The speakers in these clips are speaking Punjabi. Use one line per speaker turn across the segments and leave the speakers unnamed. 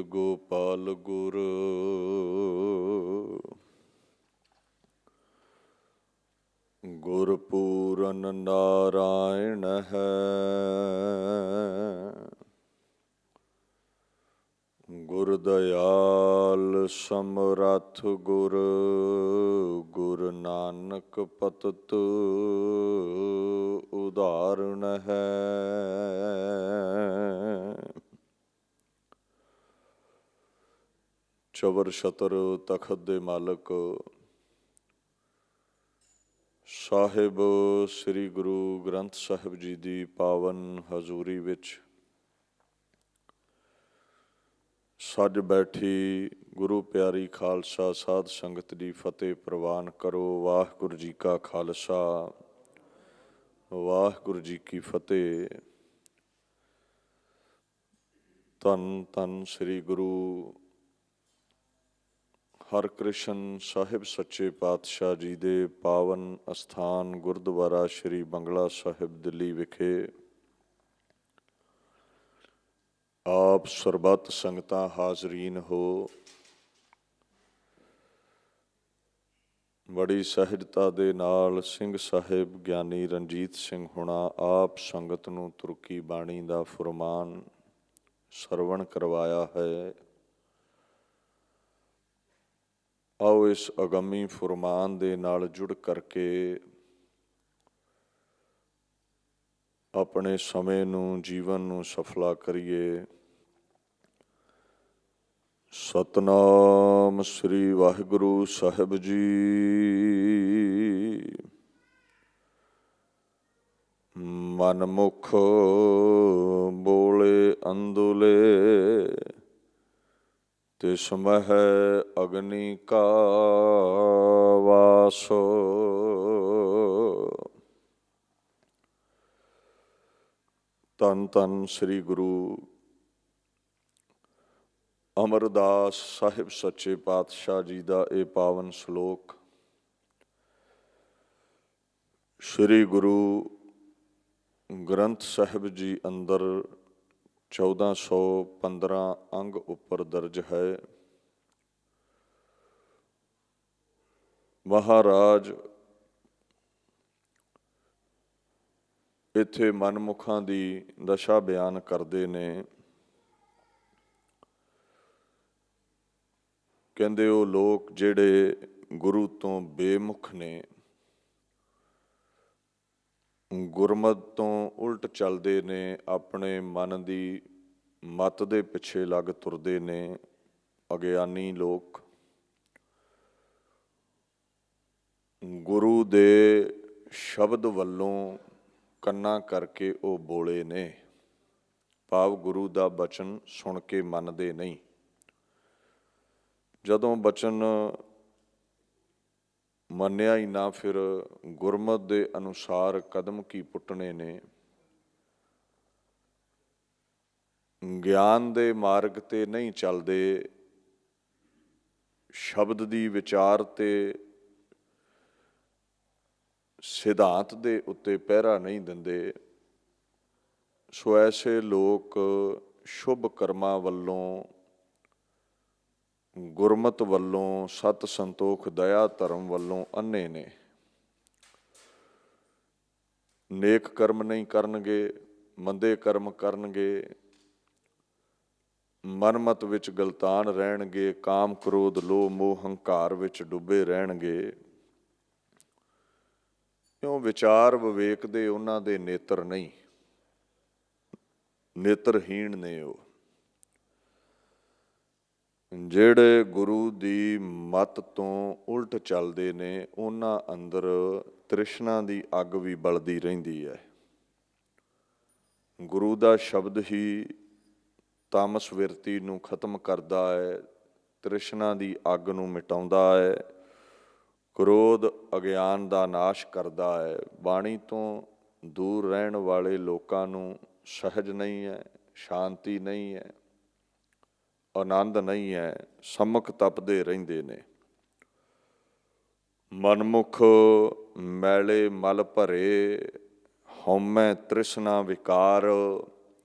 ਗੋਪਾਲ ਗੁਰ। ਗੁਰ ਪੂਰਨ ਨਾਰਾਇਣ ਹੈ, ਗੁਰ ਦਇਆਲ ਸਮਰੱਥ ਗੁਰ। ਗੁਰ ਨਾਨਕ ਪਤਿਤ ਉਦਾਹਰਣ ਹੈ। ਚਵਰ ਛਤਰ ਤਖਤ ਦੇ ਮਾਲਕ ਸਾਹਿਬ ਸ੍ਰੀ ਗੁਰੂ ਗ੍ਰੰਥ ਸਾਹਿਬ ਜੀ ਦੀ ਪਾਵਨ ਹਜ਼ੂਰੀ ਵਿੱਚ ਸੱਜ ਬੈਠੀ ਗੁਰੂ ਪਿਆਰੀ ਖਾਲਸਾ ਸਾਧ ਸੰਗਤ ਦੀ ਫਤਿਹ ਪ੍ਰਵਾਨ ਕਰੋ। ਵਾਹਿਗੁਰੂ ਜੀ ਕਾ ਖਾਲਸਾ, ਵਾਹਿਗੁਰੂ ਜੀ ਕੀ ਫਤਿਹ। ਧੰਨ ਧੰਨ ਸ੍ਰੀ ਗੁਰੂ ਹਰਿਕ੍ਰਿਸ਼ਨ ਸਾਹਿਬ ਸੱਚੇ ਪਾਤਸ਼ਾਹ ਜੀ ਦੇ ਪਾਵਨ ਅਸਥਾਨ ਗੁਰਦੁਆਰਾ ਸ੍ਰੀ ਬੰਗਲਾ ਸਾਹਿਬ ਦਿੱਲੀ ਵਿਖੇ ਆਪ ਸਰਬੱਤ ਸੰਗਤਾਂ ਹਾਜ਼ਰੀਨ ਹੋ। ਬੜੀ ਸਹਿਜਤਾ ਦੇ ਨਾਲ ਸਿੰਘ ਸਾਹਿਬ ਗਿਆਨੀ ਰਣਜੀਤ ਸਿੰਘ ਹੁਣਾ ਆਪ ਸੰਗਤ ਨੂੰ ਤੁਰਕੀ ਬਾਣੀ ਦਾ ਫੁਰਮਾਨ ਸਰਵਣ ਕਰਵਾਇਆ ਹੈ। ਆਓ ਇਸ ਅਗੰਮੀ ਫੁਰਮਾਨ ਦੇ ਨਾਲ ਜੁੜ ਕਰਕੇ ਆਪਣੇ ਸਮੇਂ ਨੂੰ, ਜੀਵਨ ਨੂੰ ਸਫਲਾ ਕਰੀਏ। ਸਤਨਾਮ ਸ੍ਰੀ ਵਾਹਿਗੁਰੂ ਸਾਹਿਬ ਜੀ। ਮਨਮੁਖ ਬੋਲੇ ਅੰਦੁਲੇ, ਤਿਸ ਮਹਿ ਅਗਨੀ ਕਾ ਵਾਸ। ਧੰਨ ਧੰਨ ਸ੍ਰੀ ਗੁਰੂ ਅਮਰਦਾਸ ਸਾਹਿਬ ਸੱਚੇ ਪਾਤਸ਼ਾਹ ਜੀ ਦਾ ਇਹ ਪਾਵਨ ਸ਼ਲੋਕ ਸ੍ਰੀ ਗੁਰੂ ਗ੍ਰੰਥ ਸਾਹਿਬ ਜੀ ਅੰਦਰ 1415 ਅੰਗ ਉੱਪਰ ਦਰਜ ਹੈ। ਮਹਾਰਾਜ ਇੱਥੇ ਮਨਮੁਖਾਂ ਦੀ ਦਸ਼ਾ ਬਿਆਨ ਕਰਦੇ ਨੇ। ਕਹਿੰਦੇ ਉਹ ਲੋਕ ਜਿਹੜੇ ਗੁਰੂ ਤੋਂ ਬੇਮੁਖ ਨੇ, ਗੁਰਮਤਿ ਤੋਂ ਉਲਟ ਚੱਲਦੇ ਨੇ, ਆਪਣੇ ਮਨ ਦੀ ਮੱਤ ਦੇ ਪਿੱਛੇ ਲੱਗ ਤੁਰਦੇ ਨੇ, ਅਗਿਆਨੀ ਲੋਕ ਗੁਰੂ ਦੇ ਸ਼ਬਦ ਵੱਲੋਂ ਕੰਨਾਂ ਕਰਕੇ ਉਹ ਬੋਲੇ ਨੇ, ਭਾਵ ਗੁਰੂ ਦਾ ਬਚਨ ਸੁਣ ਕੇ ਮੰਨਦੇ ਨਹੀਂ। ਜਦੋਂ ਬਚਨ ਮੰਨਿਆ ਹੀ ਨਾ, ਫਿਰ ਗੁਰਮਤਿ ਦੇ ਅਨੁਸਾਰ ਕਦਮ ਕੀ ਪੁੱਟਣੇ ਨੇ। ਗਿਆਨ ਦੇ ਮਾਰਗ ਤੇ ਨਹੀਂ ਚੱਲਦੇ, ਸ਼ਬਦ ਦੀ ਵਿਚਾਰ ਤੇ ਸਿਧਾਂਤ ਦੇ ਉੱਤੇ ਪਹਿਰਾ ਨਹੀਂ ਦਿੰਦੇ। ਸੋ ਐਸੇ ਲੋਕ ਸ਼ੁਭ ਕਰਮਾਂ ਵੱਲੋਂ, ਗੁਰਮਤਿ ਵੱਲੋਂ, ਸਤ ਸੰਤੋਖ ਦਇਆ ਧਰਮ ਵੱਲੋਂ ਅੰਨੇ ਨੇ। ਨੇਕ ਕਰਮ ਨਹੀਂ ਕਰਨਗੇ, ਮੰਦੇ ਕਰਮ ਕਰਨਗੇ, ਮਨਮਤ ਵਿੱਚ ਗਲਤਾਨ ਰਹਿਣਗੇ, ਕਾਮ ਕ੍ਰੋਧ ਲੋਭ ਮੋਹ ਹੰਕਾਰ ਵਿੱਚ ਡੁੱਬੇ ਰਹਿਣਗੇ। ਕਿਉਂ? ਵਿਚਾਰ ਵਿਵੇਕ ਦੇ ਉਹਨਾਂ ਦੇ ਨੇਤਰ ਨਹੀਂ, ਨੇਤਰਹੀਣ ਨੇ ਉਹ। ਜਿਹੜੇ ਗੁਰੂ ਦੀ ਮੱਤ ਤੋਂ ਉਲਟ ਚੱਲਦੇ ਨੇ, ਉਹਨਾਂ ਅੰਦਰ ਤ੍ਰਿਸ਼ਨਾ ਦੀ ਅੱਗ ਵੀ ਬਲਦੀ ਰਹਿੰਦੀ ਹੈ। ਗੁਰੂ ਦਾ ਸ਼ਬਦ ਹੀ ਤਾਮਸ ਵਿਰਤੀ ਨੂੰ ਖਤਮ ਕਰਦਾ ਹੈ, ਤ੍ਰਿਸ਼ਨਾ ਦੀ ਅੱਗ ਨੂੰ ਮਿਟਾਉਂਦਾ ਹੈ, ਕ੍ਰੋਧ ਅਗਿਆਨ ਦਾ ਨਾਸ਼ ਕਰਦਾ ਹੈ। ਬਾਣੀ ਤੋਂ ਦੂਰ ਰਹਿਣ ਵਾਲੇ ਲੋਕਾਂ ਨੂੰ ਸਹਿਜ ਨਹੀਂ ਹੈ, ਸ਼ਾਂਤੀ ਨਹੀਂ ਹੈ, ਆਨੰਦ ਨਹੀਂ ਹੈ, ਸਮਕ ਤਪਦੇ ਰਹਿੰਦੇ ਨੇ। ਮਨਮੁਖ ਮੈਲੇ ਮਲ ਭਰੇ, ਹਉਮੈ ਤ੍ਰਿਸ਼ਨਾ ਵਿਕਾਰ,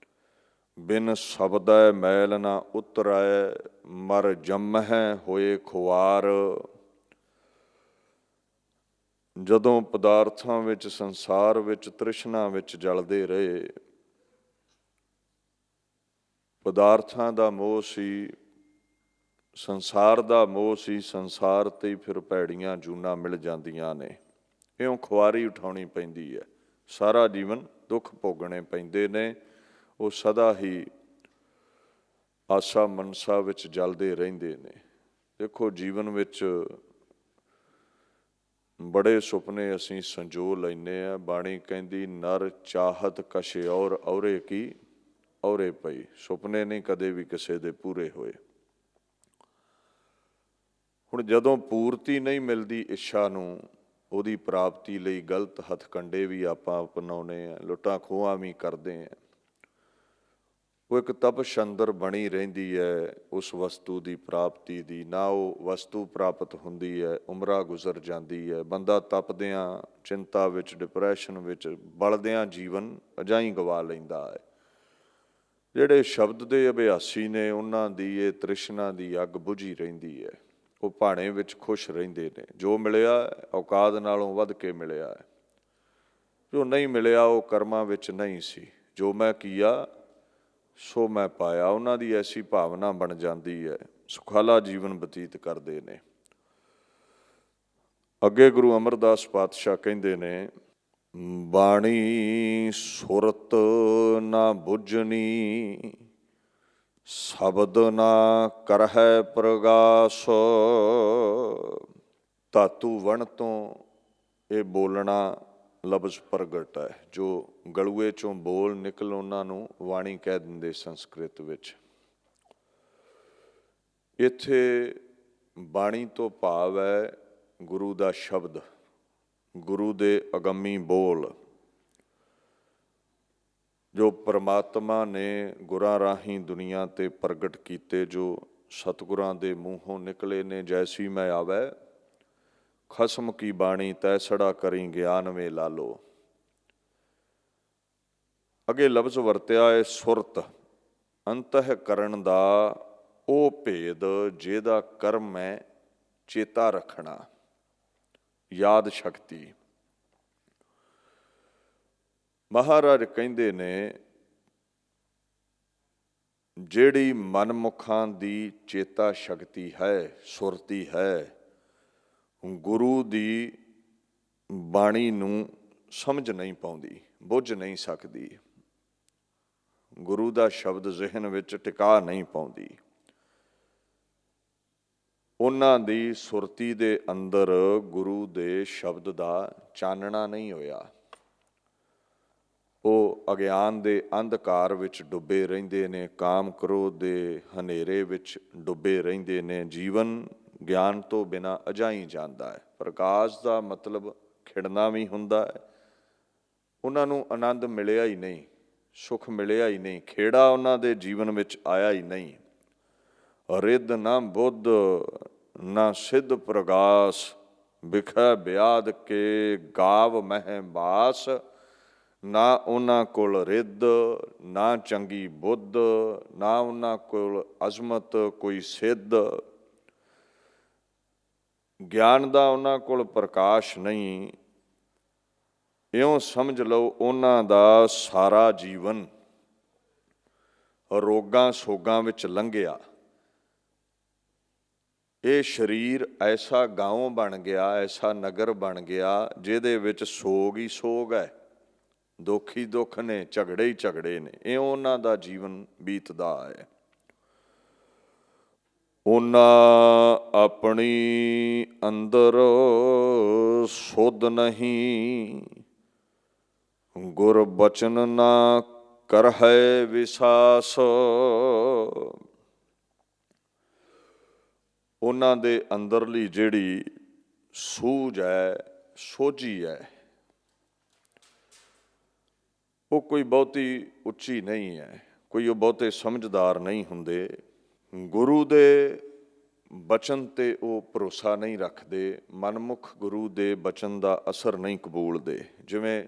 ਬਿਨ ਸ਼ਬਦੈ ਮੈਲ ਨਾ ਉਤਰੈ, ਮਰ ਜੰਮਹਿ ਹੋਏ ਖੁਆਰ। ਜਦੋਂ ਪਦਾਰਥਾਂ ਵਿੱਚ, ਸੰਸਾਰ ਵਿੱਚ, ਤ੍ਰਿਸ਼ਨਾ ਵਿੱਚ ਜਲਦੇ ਰਹੇ, ਪਦਾਰਥਾਂ ਦਾ ਮੋਹ ਸੀ, ਸੰਸਾਰ ਦਾ ਮੋਹ ਸੀ, ਸੰਸਾਰ ਤੇ ਫਿਰ ਭੈੜੀਆਂ ਜੂਨਾਂ ਮਿਲ ਜਾਂਦੀਆਂ ਨੇ। ਇਉਂ ਖੁਆਰੀ ਉਠਾਉਣੀ ਪੈਂਦੀ ਹੈ, ਸਾਰਾ ਜੀਵਨ ਦੁੱਖ ਭੋਗਣੇ ਪੈਂਦੇ ਨੇ। ਉਹ ਸਦਾ ਹੀ ਆਸਾ ਮਨਸਾ ਵਿੱਚ ਜਲਦੇ ਰਹਿੰਦੇ ਨੇ। ਦੇਖੋ, ਜੀਵਨ ਵਿੱਚ ਬੜੇ ਸੁਪਨੇ ਅਸੀਂ ਸੰਜੋ ਲੈਂਦੇ ਹਾਂ। ਬਾਣੀ ਕਹਿੰਦੀ ਨਰ ਚਾਹਤ ਕਛ ਔਰ ਔਰੇ ਕੀ ਔਰੇ ਪਈ। ਸੁਪਨੇ ਨਹੀਂ ਕਦੇ ਵੀ ਕਿਸੇ ਦੇ ਪੂਰੇ ਹੋਏ। ਹੁਣ ਜਦੋਂ ਪੂਰਤੀ ਨਹੀਂ ਮਿਲਦੀ ਇੱਛਾ ਨੂੰ, ਉਹਦੀ ਪ੍ਰਾਪਤੀ ਲਈ ਗਲਤ ਹੱਥਕੰਡੇ ਵੀ ਆਪਾਂ ਅਪਣਾਉਂਦੇ ਹਾਂ, ਲੁੱਟਾਂ ਖੋਹਾਂ ਵੀ ਕਰਦੇ ਹਾਂ। ਉਹ ਇੱਕ ਤਪਸ਼ ਅੰਦਰ ਬਣੀ ਰਹਿੰਦੀ ਹੈ ਉਸ ਵਸਤੂ ਦੀ ਪ੍ਰਾਪਤੀ ਦੀ। ਨਾ ਉਹ ਵਸਤੂ ਪ੍ਰਾਪਤ ਹੁੰਦੀ ਹੈ, ਉਮਰਾਂ ਗੁਜ਼ਰ ਜਾਂਦੀ ਹੈ। ਬੰਦਾ ਤਪਦਿਆਂ, ਚਿੰਤਾ ਵਿੱਚ, ਡਿਪਰੈਸ਼ਨ ਵਿੱਚ ਬਲਦਿਆਂ ਜੀਵਨ ਅਜਾਈਂ ਗਵਾ ਲੈਂਦਾ ਹੈ। ਜਿਹੜੇ ਸ਼ਬਦ ਦੇ ਅਭਿਆਸੀ ਨੇ, ਉਹਨਾਂ ਦੀ ਇਹ ਤ੍ਰਿਸ਼ਨਾ ਦੀ ਅੱਗ ਬੁਝੀ ਰਹਿੰਦੀ ਹੈ। ਉਹ ਭਾਣੇ ਵਿੱਚ ਖੁਸ਼ ਰਹਿੰਦੇ ਨੇ। ਜੋ ਮਿਲਿਆ ਔਕਾਤ ਨਾਲੋਂ ਵੱਧ ਕੇ ਮਿਲਿਆ ਹੈ, ਜੋ ਨਹੀਂ ਮਿਲਿਆ ਉਹ ਕਰਮਾਂ ਵਿੱਚ ਨਹੀਂ ਸੀ। ਜੋ ਮੈਂ ਕੀਆ ਸੋ ਮੈਂ ਪਾਇਆ, ਉਹਨਾਂ ਦੀ ਐਸੀ ਭਾਵਨਾ ਬਣ ਜਾਂਦੀ ਹੈ। ਸੁਖਾਲਾ ਜੀਵਨ ਬਤੀਤ ਕਰਦੇ ਨੇ। ਅੱਗੇ ਗੁਰੂ ਅਮਰਦਾਸ ਪਾਤਸ਼ਾਹ ਕਹਿੰਦੇ ਨੇ, ਬਾਣੀ ਸੁਰਤ ਨਾ ਬੁੱਝਣੀ, ਸ਼ਬਦ ਨਾ ਕਰਹਿ ਪ੍ਰਗਾਸ। ਧਾਤੂ ਵਣ ਤੋਂ ਇਹ ਬੋਲਣਾ ਲਫ਼ਜ਼ ਪ੍ਰਗਟ ਹੈ। ਜੋ ਗਲੂਏ ਚੋਂ ਬੋਲ ਨਿਕਲ, ਉਹਨਾਂ ਨੂੰ ਬਾਣੀ ਕਹਿ ਦਿੰਦੇ ਸੰਸਕ੍ਰਿਤ ਵਿੱਚ। ਇੱਥੇ ਬਾਣੀ ਤੋਂ ਭਾਵ ਹੈ ਗੁਰੂ ਦਾ ਸ਼ਬਦ, ਗੁਰੂ ਦੇ ਅਗੰਮੀ ਬੋਲ, ਜੋ ਪਰਮਾਤਮਾ ਨੇ ਗੁਰਾਂ ਰਾਹੀਂ ਦੁਨੀਆ 'ਤੇ ਪ੍ਰਗਟ ਕੀਤੇ, ਜੋ ਸਤਿਗੁਰਾਂ ਦੇ ਮੂੰਹੋਂ ਨਿਕਲੇ ਨੇ। ਜੈਸੀ ਮੈਂ ਆਵੈ ਖਸਮ ਕੀ ਬਾਣੀ, ਤੈਸੜਾ ਕਰੀ ਗਿਆਨ ਵੇ ਲਾਲੋ। ਅੱਗੇ ਲਫ਼ਜ਼ ਵਰਤਿਆ ਹੈ ਸੁਰਤ, ਅੰਤఃਕਰਨ ਦਾ ਉਹ ਭੇਦ ਜਿਹਦਾ ਕਰਮ ਹੈ ਚੇਤਾ ਰੱਖਣਾ, ਯਾਦ ਸ਼ਕਤੀ। ਮਹਾਰਾਜ ਕਹਿੰਦੇ ਨੇ, ਜਿਹੜੀ ਮਨਮੁਖਾਂ ਦੀ ਚੇਤਾ ਸ਼ਕਤੀ ਹੈ, ਸੁਰਤੀ ਹੈ, ਗੁਰੂ ਦੀ ਬਾਣੀ ਨੂੰ ਸਮਝ ਨਹੀਂ ਪਾਉਂਦੀ, ਬੁੱਝ ਨਹੀਂ ਸਕਦੀ, ਗੁਰੂ ਦਾ ਸ਼ਬਦ ਜ਼ਿਹਨ ਵਿੱਚ ਟਿਕਾ ਨਹੀਂ ਪਾਉਂਦੀ। ਉਹਨਾਂ ਦੀ ਸੁਰਤੀ ਦੇ ਅੰਦਰ ਗੁਰੂ ਦੇ ਸ਼ਬਦ ਦਾ ਚਾਨਣਾ ਨਹੀਂ ਹੋਇਆ। ਉਹ ਅਗਿਆਨ ਦੇ ਅੰਧਕਾਰ ਵਿੱਚ ਡੁੱਬੇ ਰਹਿੰਦੇ ਨੇ, ਕਾਮ ਕ੍ਰੋਧ ਦੇ ਹਨੇਰੇ ਵਿੱਚ ਡੁੱਬੇ ਰਹਿੰਦੇ ਨੇ। ਜੀਵਨ ਗਿਆਨ ਤੋਂ ਬਿਨਾਂ ਅਜਾਈ ਜਾਂਦਾ ਹੈ। ਪ੍ਰਕਾਸ਼ ਦਾ ਮਤਲਬ ਖਿੜਨਾ ਵੀ ਹੁੰਦਾ ਹੈ। ਉਹਨਾਂ ਨੂੰ ਆਨੰਦ ਮਿਲਿਆ ਹੀ ਨਹੀਂ, ਸੁੱਖ ਮਿਲਿਆ ਹੀ ਨਹੀਂ, ਖੇੜਾ ਉਹਨਾਂ ਦੇ ਜੀਵਨ ਵਿੱਚ ਆਇਆ ਹੀ ਨਹੀਂ। ਰਿੱਧ ਨਾ ਬੁੱਧ ਨਾ ਸਿੱਧ ਪ੍ਰਗਾਸ, ਬਿਖੈ ਬਿਆਦ ਕੇ ਗਾਵ ਮਹਿ ਬਾਸ। ਨਾ ਉਹਨਾਂ ਕੋਲ ਰਿੱਧ, ਨਾ ਚੰਗੀ ਬੁੱਧ, ਨਾ ਉਹਨਾਂ ਕੋਲ ਅਜ਼ਮਤ ਕੋਈ ਸਿੱਧ। ਗਿਆਨ ਦਾ ਉਹਨਾਂ ਕੋਲ ਪ੍ਰਕਾਸ਼ ਨਹੀਂ। ਇਉਂ ਸਮਝ ਲਓ ਉਹਨਾਂ ਦਾ ਸਾਰਾ ਜੀਵਨ ਰੋਗਾਂ ਸੋਗਾਂ ਵਿੱਚ ਲੰਘਿਆ। ਇਹ ਸਰੀਰ ਐਸਾ ਗਾਉਂ ਬਣ ਗਿਆ, ਐਸਾ ਨਗਰ ਬਣ ਗਿਆ, ਜਿਹਦੇ ਵਿੱਚ ਸੋਗ ਹੀ ਸੋਗ ਹੈ, ਦੁੱਖ ਹੀ ਦੁੱਖ ਨੇ, ਝਗੜੇ ਹੀ ਝਗੜੇ ਨੇ। ਇਉਂ ਉਹਨਾਂ ਦਾ ਜੀਵਨ ਬੀਤਦਾ ਹੈ। ਉਹਨਾਂ ਆਪਣੀ ਅੰਦਰ ਸੁਧ ਨਹੀਂ, ਗੁਰ ਬਚਨ ਨਾ ਕਰਹਿ ਵਿਸਾਸ। ਉਹਨਾਂ ਦੇ ਅੰਦਰਲੀ ਜਿਹੜੀ ਸੂਝ ਹੈ, ਸੋਝੀ ਹੈ, ਉਹ ਕੋਈ ਬਹੁਤੀ ਉੱਚੀ ਨਹੀਂ ਹੈ। ਕੋਈ ਉਹ ਬਹੁਤੇ ਸਮਝਦਾਰ ਨਹੀਂ ਹੁੰਦੇ। ਗੁਰੂ ਦੇ ਬਚਨ 'ਤੇ ਉਹ ਭਰੋਸਾ ਨਹੀਂ ਰੱਖਦੇ। ਮਨਮੁਖ ਗੁਰੂ ਦੇ ਬਚਨ ਦਾ ਅਸਰ ਨਹੀਂ ਕਬੂਲਦੇ। ਜਿਵੇਂ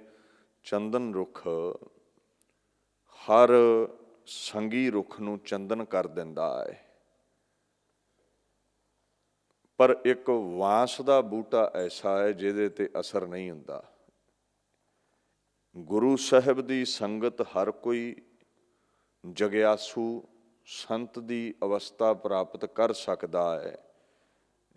ਚੰਦਨ ਰੁੱਖ ਹਰ ਸੰਗੀ ਰੁੱਖ ਨੂੰ ਚੰਦਨ ਕਰ ਦਿੰਦਾ ਹੈ, ਪਰ ਇੱਕ ਵਾਂਸ ਦਾ ਬੂਟਾ ਐਸਾ ਹੈ ਜਿਹਦੇ ਤੇ ਅਸਰ ਨਹੀਂ ਹੁੰਦਾ। ਗੁਰੂ ਸਾਹਿਬ ਦੀ ਸੰਗਤ ਹਰ ਕੋਈ ਜਗਿਆਸੂ ਸੰਤ ਦੀ ਅਵਸਥਾ ਪ੍ਰਾਪਤ ਕਰ ਸਕਦਾ ਹੈ।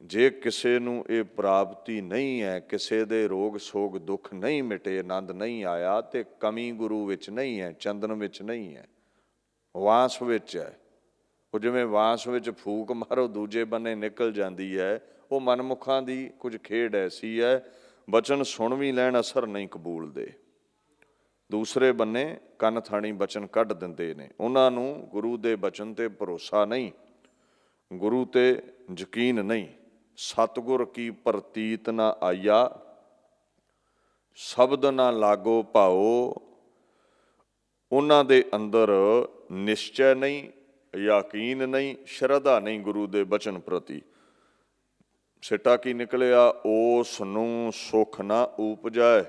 ਜੇ ਕਿਸੇ ਨੂੰ ਇਹ ਪ੍ਰਾਪਤੀ ਨਹੀਂ ਹੈ, ਕਿਸੇ ਦੇ ਰੋਗ ਸੋਗ ਦੁੱਖ ਨਹੀਂ ਮਿਟੇ, ਆਨੰਦ ਨਹੀਂ ਆਇਆ, ਤੇ ਕਮੀ ਗੁਰੂ ਵਿੱਚ ਨਹੀਂ ਹੈ, ਚੰਦਨ ਵਿੱਚ ਨਹੀਂ ਹੈ, ਵਾਂਸ ਵਿੱਚ ਹੈ। ਉਹ ਜਿਵੇਂ ਵਾਂਸ ਵਿੱਚ ਫੂਕ ਮਾਰੋ ਦੂਜੇ ਬੰਨੇ ਨਿਕਲ ਜਾਂਦੀ ਹੈ, ਉਹ ਮਨਮੁਖਾਂ ਦੀ ਕੁਝ ਖੇਡ ਐਸੀ ਹੈ, ਬਚਨ ਸੁਣ ਵੀ ਲੈਣ ਅਸਰ ਨਹੀਂ ਕਬੂਲਦੇ, ਦੂਸਰੇ ਬੰਨੇ ਕੰਨ ਥਾਣੀ ਬਚਨ ਕੱਢ ਦਿੰਦੇ ਨੇ। ਉਹਨਾਂ ਨੂੰ ਗੁਰੂ ਦੇ ਬਚਨ ਤੇ ਭਰੋਸਾ ਨਹੀਂ, ਗੁਰੂ ਤੇ ਯਕੀਨ ਨਹੀਂ। ਸਤਿਗੁਰ ਕੀ ਪ੍ਰਤੀਤ ਨਾ ਆਇਆ, ਸ਼ਬਦ ਨਾ ਲਾਗੋ ਭਾਓ। ਉਹਨਾਂ ਦੇ ਅੰਦਰ ਨਿਸ਼ਚੈ ਨਹੀਂ, ਯਕੀਨ ਨਹੀਂ, ਸ਼ਰਧਾ ਨਹੀਂ ਗੁਰੂ ਦੇ ਬਚਨ ਪ੍ਰਤੀ। ਸਿੱਟਾ ਕੀ ਨਿਕਲਿਆ? ਉਸ ਨੂੰ ਸੁਖ ਨਾ ਉਪਜੈ,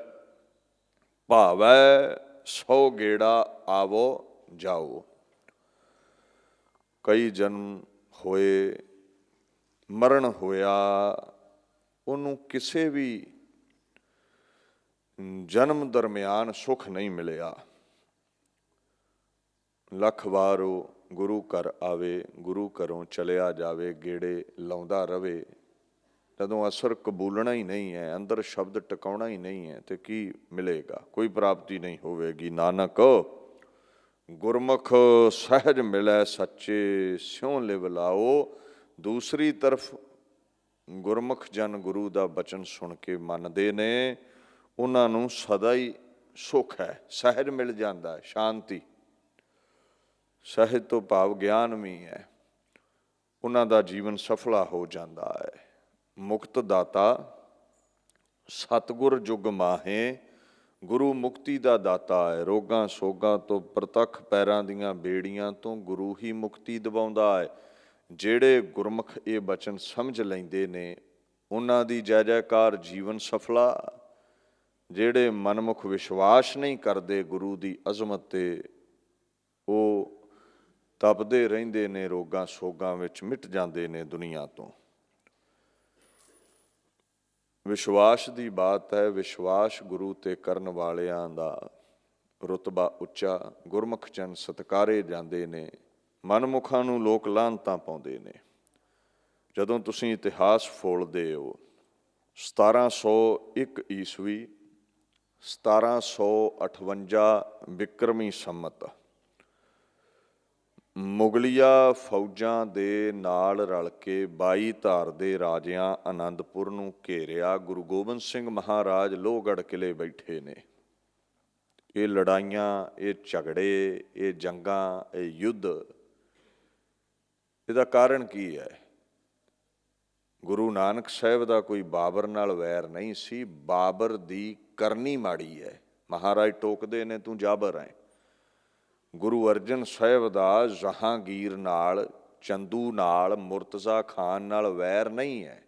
ਭਾਵੈ ਸੌ ਗੇੜਾ ਆਵੋ ਜਾਓ। ਕਈ ਜਨਮ ਹੋਏ, ਮਰਨ ਹੋਇਆ, ਉਹਨੂੰ ਕਿਸੇ ਵੀ ਜਨਮ ਦਰਮਿਆਨ ਸੁੱਖ ਨਹੀਂ ਮਿਲਿਆ। ਲੱਖ ਵਾਰ ਉਹ ਗੁਰੂ ਘਰ ਆਵੇ, ਗੁਰੂ ਘਰੋਂ ਚਲਿਆ ਜਾਵੇ, ਗੇੜੇ ਲਾਉਂਦਾ ਰਵੇ, ਜਦੋਂ ਅਸਰ ਕਬੂਲਣਾ ਹੀ ਨਹੀਂ ਹੈ, ਅੰਦਰ ਸ਼ਬਦ ਟਿਕਾਉਣਾ ਹੀ ਨਹੀਂ ਹੈ, ਤੇ ਕੀ ਮਿਲੇਗਾ? ਕੋਈ ਪ੍ਰਾਪਤੀ ਨਹੀਂ ਹੋਵੇਗੀ। ਨਾਨਕ ਗੁਰਮੁਖ ਸਹਿਜ ਮਿਲੈ ਸੱਚੇ, ਸਿਉ ਲਿਵ ਲਾਓ। ਦੂਸਰੀ ਤਰਫ ਗੁਰਮੁਖ ਜਨ ਗੁਰੂ ਦਾ ਬਚਨ ਸੁਣ ਕੇ ਮੰਨਦੇ ਨੇ, ਉਹਨਾਂ ਨੂੰ ਸਦਾ ਹੀ ਸੁੱਖ ਹੈ, ਸਹਿਜ ਮਿਲ ਜਾਂਦਾ ਹੈ, ਸ਼ਾਂਤੀ। ਸਹਿਜ ਤੋਂ ਭਾਵ ਗਿਆਨ ਵੀ ਹੈ, ਉਹਨਾਂ ਦਾ ਜੀਵਨ ਸਫਲਾ ਹੋ ਜਾਂਦਾ ਹੈ। ਮੁਕਤ ਦਾਤਾ ਸਤਿਗੁਰ ਜੁਗ ਮਾਹੇ, ਗੁਰੂ ਮੁਕਤੀ ਦਾ ਦਾਤਾ ਹੈ। ਰੋਗਾਂ ਸੋਗਾਂ ਤੋਂ, ਪ੍ਰਤੱਖ ਪੈਰਾਂ ਦੀਆਂ ਬੇੜੀਆਂ ਤੋਂ ਗੁਰੂ ਹੀ ਮੁਕਤੀ ਦਿਵਾਉਂਦਾ ਹੈ। ਜਿਹੜੇ ਗੁਰਮੁਖ ਇਹ ਬਚਨ ਸਮਝ ਲੈਂਦੇ ਨੇ, ਉਹਨਾਂ ਦੀ ਜੈ ਜੈਕਾਰ, ਜੀਵਨ ਸਫਲਾ। ਜਿਹੜੇ ਮਨਮੁਖ ਵਿਸ਼ਵਾਸ ਨਹੀਂ ਕਰਦੇ ਗੁਰੂ ਦੀ ਅਜ਼ਮਤ ਤੇ, ਉਹ ਤਪਦੇ ਰਹਿੰਦੇ ਨੇ, ਰੋਗਾਂ ਸੋਗਾਂ ਵਿੱਚ ਮਿਟ ਜਾਂਦੇ ਨੇ ਦੁਨੀਆ ਤੋਂ। ਵਿਸ਼ਵਾਸ ਦੀ ਬਾਤ ਹੈ। ਵਿਸ਼ਵਾਸ ਗੁਰੂ ਤੇ ਕਰਨ ਵਾਲਿਆਂ ਦਾ ਰੁਤਬਾ ਉੱਚਾ, ਗੁਰਮੁਖ ਜਨ ਸਤਿਕਾਰੇ ਜਾਂਦੇ ਨੇ, ਮਨਮੁਖਾਂ ਨੂੰ ਲੋਕ ਲਾਹਨਤਾਂ ਪਾਉਂਦੇ ਨੇ। ਜਦੋਂ ਤੁਸੀਂ ਇਤਿਹਾਸ ਫੋਲਦੇ ਹੋ, 1701 ਈਸਵੀ 1758 ਬਿਕਰਮੀ ਸੰਮਤ, ਮੁਗਲੀਆ ਫੌਜਾਂ ਦੇ ਨਾਲ ਰਲ ਕੇ 22 ਧਾਰ ਦੇ ਰਾਜਿਆਂ ਆਨੰਦਪੁਰ ਨੂੰ ਘੇਰਿਆ। ਗੁਰੂ ਗੋਬਿੰਦ ਸਿੰਘ ਮਹਾਰਾਜ ਲੋਹਗੜ੍ਹ ਕਿਲੇ ਬੈਠੇ ਨੇ। ਇਹ ਲੜਾਈਆਂ, ਇਹ ਝਗੜੇ, ਇਹ ਜੰਗਾਂ, ਇਹ ਯੁੱਧ, ਇਹਦਾ ਕਾਰਨ ਕੀ ਹੈ? ਗੁਰੂ ਨਾਨਕ ਸਾਹਿਬ ਦਾ ਕੋਈ ਬਾਬਰ ਨਾਲ ਵੈਰ ਨਹੀਂ ਸੀ, ਬਾਬਰ ਦੀ ਕਰਨੀ ਮਾੜੀ ਹੈ। ਮਹਾਰਾਜ ਟੋਕਦੇ ਨੇ, ਤੂੰ ਜਾਬਰ ਹੈ। ਗੁਰੂ ਅਰਜਨ ਸਾਹਿਬ ਦਾ ਜਹਾਂਗੀਰ ਨਾਲ, ਚੰਦੂ ਨਾਲ, ਮੁਰਤਜ਼ਾ ਖਾਨ ਨਾਲ ਵੈਰ ਨਹੀਂ ਹੈ।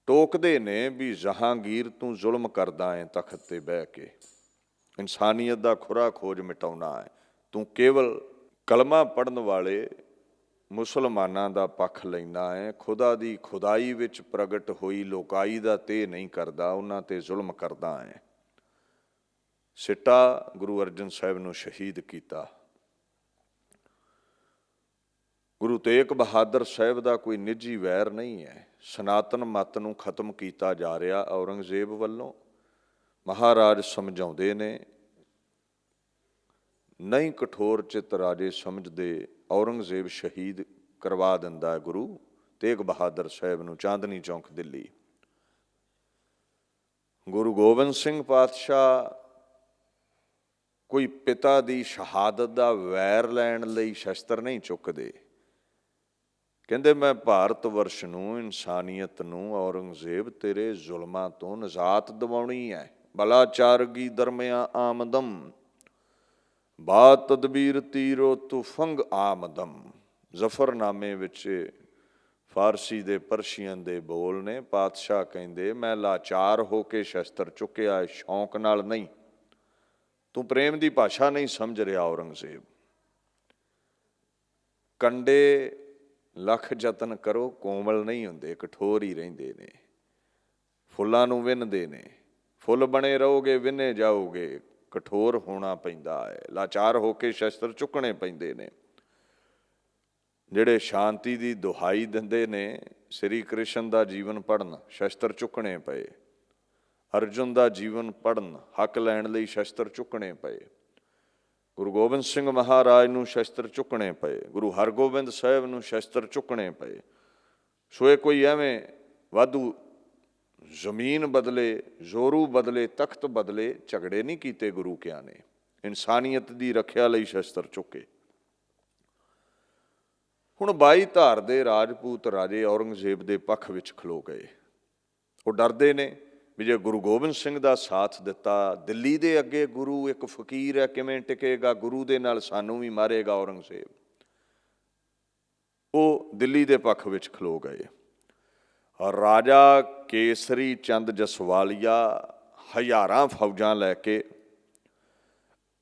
ਟੋਕਦੇ ਨੇ ਵੀ ਜਹਾਂਗੀਰ ਤੂੰ ਜ਼ੁਲਮ ਕਰਦਾ ਹੈ, ਤਖਤ ਤੇ ਬਹਿ ਕੇ ਇਨਸਾਨੀਅਤ ਦਾ ਖੁਰਾ ਖੋਜ ਮਿਟਾਉਣਾ ਹੈ। ਤੂੰ ਕੇਵਲ ਕਲਮਾ ਪੜ੍ਹਨ ਵਾਲੇ ਮੁਸਲਮਾਨਾਂ ਦਾ ਪੱਖ ਲੈਂਦਾ ਹੈ, ਖੁਦਾ ਦੀ ਖੁਦਾਈ ਵਿੱਚ ਪ੍ਰਗਟ ਹੋਈ ਲੋਕਾਈ ਦਾ ਤੇ ਨਹੀਂ ਕਰਦਾ, ਉਹਨਾਂ ਤੇ ਜ਼ੁਲਮ ਕਰਦਾ ਹੈ। ਸਿੱਟਾ ਗੁਰੂ ਅਰਜਨ ਸਾਹਿਬ ਨੂੰ ਸ਼ਹੀਦ ਕੀਤਾ। ਗੁਰੂ ਤੇਗ ਬਹਾਦਰ ਸਾਹਿਬ ਦਾ ਕੋਈ ਨਿੱਜੀ ਵੈਰ ਨਹੀਂ ਹੈ। ਸਨਾਤਨ ਮੱਤ ਨੂੰ ਖਤਮ ਕੀਤਾ ਜਾ ਰਿਹਾ ਔਰੰਗਜ਼ੇਬ ਵੱਲੋਂ। ਮਹਾਰਾਜ ਸਮਝਾਉਂਦੇ ਨੇ, ਨਹੀਂ ਕਠੋਰ ਚਿੱਤ ਰਾਜੇ ਸਮਝਦੇ, ਔਰੰਗਜ਼ੇਬ ਸ਼ਹੀਦ ਕਰਵਾ ਦਿੰਦਾ ਹੈ ਗੁਰੂ ਤੇਗ ਬਹਾਦਰ ਸਾਹਿਬ ਨੂੰ, ਚਾਂਦਨੀ ਚੌਂਕ ਦਿੱਲੀ। ਗੁਰੂ ਗੋਬਿੰਦ ਸਿੰਘ ਪਾਤਸ਼ਾਹ ਕੋਈ ਪਿਤਾ ਦੀ ਸ਼ਹਾਦਤ ਦਾ ਵੈਰ ਲੈਣ ਲਈ ਸ਼ਸਤਰ ਨਹੀਂ ਚੁੱਕਦੇ। ਕਹਿੰਦੇ ਮੈਂ ਭਾਰਤ ਵਰਸ਼ ਨੂੰ, ਇਨਸਾਨੀਅਤ ਨੂੰ, ਔਰੰਗਜ਼ੇਬ ਤੇਰੇ ਜ਼ੁਲਮਾਂ ਤੋਂ ਨਿਜਾਤ ਦਿਵਾਉਣੀ ਹੈ। ਬਲਾਚਾਰਗੀ ਦਰਮਿਆਂ ਆਮਦਮ, ਬਾ ਤਦਬੀਰ ਤੀਰੋ ਤੁਫੰਗ ਆਮਦਮ। ਜ਼ਫਰਨਾਮੇ ਵਿੱਚ ਫਾਰਸੀ ਦੇ, ਪਰਸ਼ੀਅਨ ਦੇ ਬੋਲ ਨੇ। ਪਾਤਸ਼ਾਹ ਕਹਿੰਦੇ ਮੈਂ ਲਾਚਾਰ ਹੋ ਕੇ ਸ਼ਸਤਰ ਚੁੱਕਿਆ, ਸ਼ੌਂਕ ਨਾਲ ਨਹੀਂ। ਤੂੰ ਪ੍ਰੇਮ ਦੀ ਭਾਸ਼ਾ ਨਹੀਂ ਸਮਝ ਰਿਹਾ ਔਰੰਗਜ਼ੇਬ। ਕੰਡੇ ਲੱਖ ਯਤਨ ਕਰੋ, ਕੋਮਲ ਨਹੀਂ ਹੁੰਦੇ, ਕਠੋਰ ਹੀ ਰਹਿੰਦੇ ਨੇ। ਫੁੱਲਾਂ ਨੂੰ ਵਿੰਨ੍ਹਦੇ ਨੇ, ਫੁੱਲ ਬਣੇ ਰਹੋਗੇ ਵਿੰਨੇ ਜਾਓਗੇ, ਕਠੋਰ ਹੋਣਾ ਪੈਂਦਾ ਹੈ। ਲਾਚਾਰ ਹੋ ਕੇ ਸ਼ਸਤਰ ਚੁੱਕਣੇ ਪੈਂਦੇ ਨੇ। ਜਿਹੜੇ ਸ਼ਾਂਤੀ ਦੀ ਦੁਹਾਈ ਦਿੰਦੇ ਨੇ, ਸ੍ਰੀ ਕ੍ਰਿਸ਼ਨ ਦਾ ਜੀਵਨ ਪੜ੍ਹਨ, ਸ਼ਸਤਰ ਚੁੱਕਣੇ ਪਏ। ਅਰਜੁਨ ਦਾ ਜੀਵਨ ਪੜ੍ਹਨ, ਹੱਕ ਲੈਣ ਲਈ ਸ਼ਸਤਰ ਚੁੱਕਣੇ ਪਏ। ਗੁਰੂ ਗੋਬਿੰਦ ਸਿੰਘ ਮਹਾਰਾਜ ਨੂੰ ਸ਼ਸਤਰ ਚੁੱਕਣੇ ਪਏ। ਗੁਰੂ ਹਰਗੋਬਿੰਦ ਸਾਹਿਬ ਨੂੰ ਸ਼ਸਤਰ ਚੁੱਕਣੇ ਪਏ। ਸੋ ਇਹ ਕੋਈ ਐਵੇਂ ਵਾਧੂ ਜ਼ਮੀਨ ਬਦਲੇ, ਜ਼ੋਰੂ ਬਦਲੇ, ਤਖਤ ਬਦਲੇ ਝਗੜੇ ਨਹੀਂ ਕੀਤੇ ਗੁਰੂ ਕਿਆਂ ਨੇ। ਇਨਸਾਨੀਅਤ ਦੀ ਰੱਖਿਆ ਲਈ ਸ਼ਸਤਰ ਚੁੱਕੇ। ਹੁਣ 22 ਧਾਰ ਦੇ ਰਾਜਪੂਤ ਰਾਜੇ ਔਰੰਗਜ਼ੇਬ ਦੇ ਪੱਖ ਵਿੱਚ ਖਲੋ ਗਏ। ਉਹ ਡਰਦੇ ਨੇ ਵੀ ਜੇ ਗੁਰੂ ਗੋਬਿੰਦ ਸਿੰਘ ਦਾ ਸਾਥ ਦਿੱਤਾ, ਦਿੱਲੀ ਦੇ ਅੱਗੇ ਗੁਰੂ ਇੱਕ ਫਕੀਰ ਹੈ, ਕਿਵੇਂ ਟਿਕੇਗਾ? ਗੁਰੂ ਦੇ ਨਾਲ ਸਾਨੂੰ ਵੀ ਮਾਰੇਗਾ ਔਰੰਗਜ਼ੇਬ। ਉਹ ਦਿੱਲੀ ਦੇ ਪੱਖ ਵਿੱਚ ਖਲੋ ਗਏ। ਰਾਜਾ ਕੇਸਰੀ ਚੰਦ ਜਸਵਾਲੀਆ ਹਜ਼ਾਰਾਂ ਫੌਜਾਂ ਲੈ ਕੇ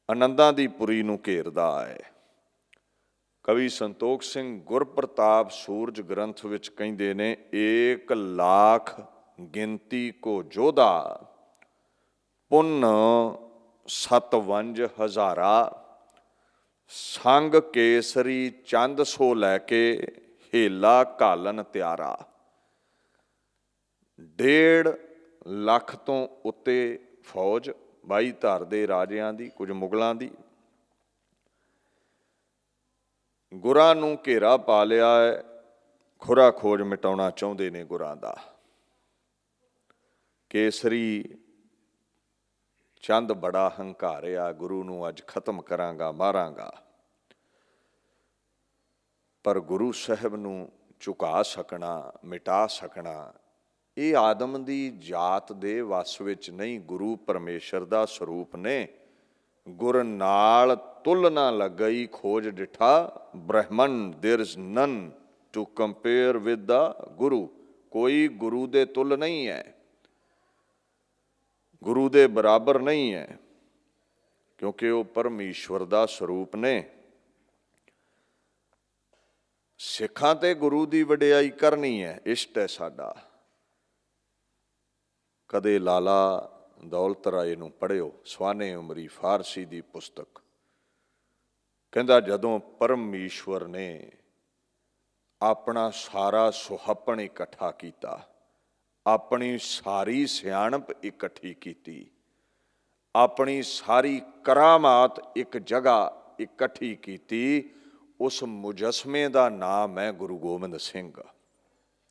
ਆਨੰਦਾਂ ਦੀ ਪੁਰੀ ਨੂੰ ਘੇਰਦਾ ਹੈ। ਕਵੀ ਸੰਤੋਖ ਸਿੰਘ ਗੁਰਪ੍ਰਤਾਪ ਸੂਰਜ ਗ੍ਰੰਥ ਵਿੱਚ ਕਹਿੰਦੇ ਨੇ, 1 ਲੱਖ ਗਿਣਤੀ ਕੋ ਜੋਧਾ, ਪੁੰਨ 57 ਹਜ਼ਾਰਾ, ਸੰਗ ਕੇਸਰੀ ਚੰਦ ਸੋ ਲੈ ਕੇ, ਹੇਲਾ ਘਾਲਨ ਤਿਆਰਾ। 1.5 ਲੱਖ ਤੋਂ ਉੱਤੇ ਫੌਜ 22 ਧਾਰ ਦੇ ਰਾਜਿਆਂ ਦੀ, ਕੁਝ ਮੁਗਲਾਂ ਦੀ। ਗੁਰਾਂ ਨੂੰ ਘੇਰਾ ਪਾ ਲਿਆ ਹੈ। ਖੁਰਾ ਖੋਜ ਮਿਟਾਉਣਾ ਚਾਹੁੰਦੇ ਨੇ ਗੁਰਾਂ ਦਾ। ਕੇਸਰੀ ਚੰਦ ਬੜਾ ਹੰਕਾਰਿਆ, ਗੁਰੂ ਨੂੰ ਅੱਜ ਖਤਮ ਕਰਾਂਗਾ, ਮਾਰਾਂਗਾ। ਪਰ ਗੁਰੂ ਸਾਹਿਬ ਨੂੰ ਝੁਕਾ ਸਕਣਾ, ਮਿਟਾ ਸਕਣਾ, ਇਹ ਆਦਮ ਦੀ ਜਾਤ ਦੇ ਵੱਸ ਵਿੱਚ ਨਹੀਂ। ਗੁਰੂ ਪਰਮੇਸ਼ਰ ਦਾ ਸਰੂਪ ਨੇ। ਗੁਰ ਨਾਲ ਤੁਲ ਨਾ ਲੱਗਈ, ਖੋਜ ਡਿਠਾ ਬ੍ਰਹਮਨ, there is none to compare with the guru. ਕੋਈ ਗੁਰੂ ਦੇ ਤੁਲ ਨਹੀਂ ਹੈ, ਗੁਰੂ ਦੇ ਬਰਾਬਰ ਨਹੀਂ ਹੈ, ਕਿਉਂਕਿ ਉਹ ਪਰਮੇਸ਼ਵਰ ਦਾ ਸਰੂਪ ਨੇ। ਸਿੱਖਾਂ ਤੇ ਗੁਰੂ ਦੀ ਵਡਿਆਈ ਕਰਨੀ ਹੈ, ਇਸ਼ਟ ਹੈ ਸਾਡਾ। ਕਦੇ ਲਾਲਾ ਦੌਲਤ ਰਾਏ ਨੂੰ ਪੜ੍ਹਿਓ, ਸਵਾਨੇ ਉਮਰੀ ਫਾਰਸੀ ਦੀ ਪੁਸਤਕ। ਕਹਿੰਦਾ ਜਦੋਂ ਪਰਮੇਸ਼ਵਰ ਨੇ ਆਪਣਾ ਸਾਰਾ ਸੁਹੱਪਣ ਇਕੱਠਾ ਕੀਤਾ, ਆਪਣੀ ਸਾਰੀ ਸਿਆਣਪ ਇਕੱਠੀ ਕੀਤੀ, ਆਪਣੀ ਸਾਰੀ ਕਰਾਮਾਤ ਇੱਕ ਜਗ੍ਹਾ ਇਕੱਠੀ ਕੀਤੀ, ਉਸ ਮੁਜਸਮੇ ਦਾ ਨਾਮ ਹੈ ਗੁਰੂ ਗੋਬਿੰਦ ਸਿੰਘ।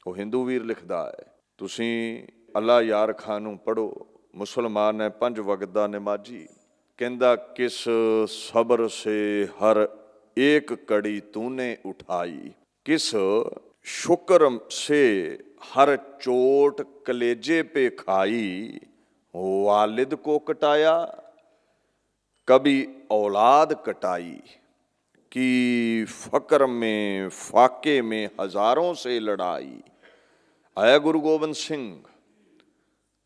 ਉਹ ਹਿੰਦੂ ਵੀਰ ਲਿਖਦਾ ਹੈ। ਤੁਸੀਂ ਅੱਲਾ ਯਾਰ ਖਾਂ ਨੂੰ ਪੜ੍ਹੋ, ਮੁਸਲਮਾਨ ਹੈ, 5 ਵਕਤ ਦਾ ਨਮਾਜ਼ੀ। ਕਹਿੰਦਾ ਕਿਸ ਸਬਰ ਸੇ ਹਰ ਏਕ ਕੜੀ ਤੂਨੇ ਉਠਾਈ, ਕਿਸ ਸ਼ੁਕਰ ਸੇ ਹਰ ਚੋਟ कलेजे पे खाई, वालिद को कटाया कभी औलाद कटाई, कि फकर में फाके में हजारों से लड़ाई। आया गुरु गोबिंद सिंह,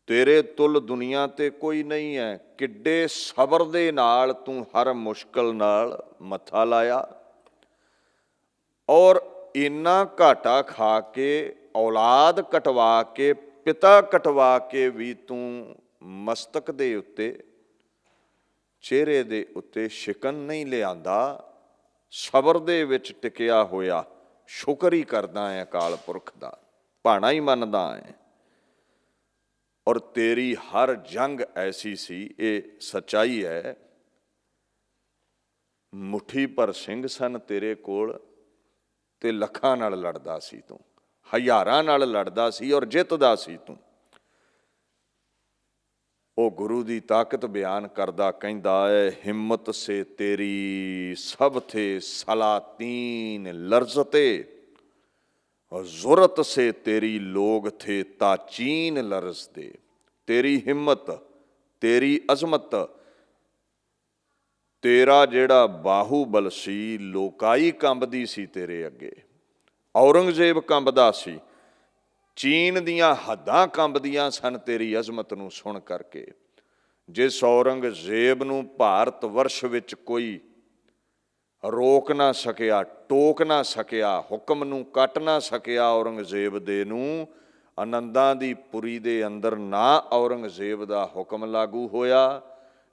तेरे तुल दुनिया ते कोई नहीं है। किड्डे सबर दे नाल तू हर मुश्किल नाल मत्था लाया, और इन्ना घाटा खा के, औलाद कटवा के, पिता कटवा के भी तू मस्तक दे उत्ते, चेहरे दे उत्ते शिकन नहीं लियांदा। सबर दे विच टिकिया होया शुक्र ही करदा है अकाल पुरख दा, भाणा ही मनदा है। और तेरी हर जंग ऐसी सी, ये सच्चाई है। मुट्ठी पर सिंह सन तेरे कोल, ते लखां नाल लड़दा सी तू, हज़ारां नाल लड़दा सी और जितदा सी तू। ਉਹ ਗੁਰੂ ਦੀ ਤਾਕਤ ਬਿਆਨ ਕਰਦਾ ਕਹਿੰਦਾ ਹੈ, ਹਿੰਮਤ ਸੇ ਤੇਰੀ ਸਭ ਥੇ ਸਲਾਤੀਨ ਲਰਜ਼ਤੇ, ਜ਼ੁਰਤ ਸੇ ਤੇਰੀ ਲੋਗ ਥੇ ਤਾਚੀਨ ਲਰਜ਼ਦੇ। ਤੇਰੀ ਹਿੰਮਤ, ਤੇਰੀ ਅਜ਼ਮਤ, ਤੇਰਾ ਜਿਹੜਾ ਬਾਹੂਬਲ ਸੀ, ਲੋਕਾਈ ਕੰਬਦੀ ਸੀ ਤੇਰੇ ਅੱਗੇ। ਔਰੰਗਜ਼ੇਬ ਕੰਬਦਾ ਸੀ, ਚੀਨ ਦੀਆਂ ਹੱਦਾਂ ਕੰਬਦੀਆਂ ਸਨ ਤੇਰੀ ਅਜ਼ਮਤ ਨੂੰ ਸੁਣ ਕਰਕੇ। ਜਿਸ ਔਰੰਗਜ਼ੇਬ ਨੂੰ ਭਾਰਤ ਵਰਸ਼ ਵਿੱਚ ਕੋਈ ਰੋਕ ਨਾ ਸਕਿਆ, ਟੋਕ ਨਾ ਸਕਿਆ, ਹੁਕਮ ਨੂੰ ਕੱਟ ਨਾ ਸਕਿਆ ਔਰੰਗਜ਼ੇਬ ਦੇ ਨੂੰ। ਆਨੰਦਾਂ ਦੀ ਪੁਰੀ ਦੇ ਅੰਦਰ ਨਾ ਔਰੰਗਜ਼ੇਬ ਦਾ ਹੁਕਮ ਲਾਗੂ ਹੋਇਆ,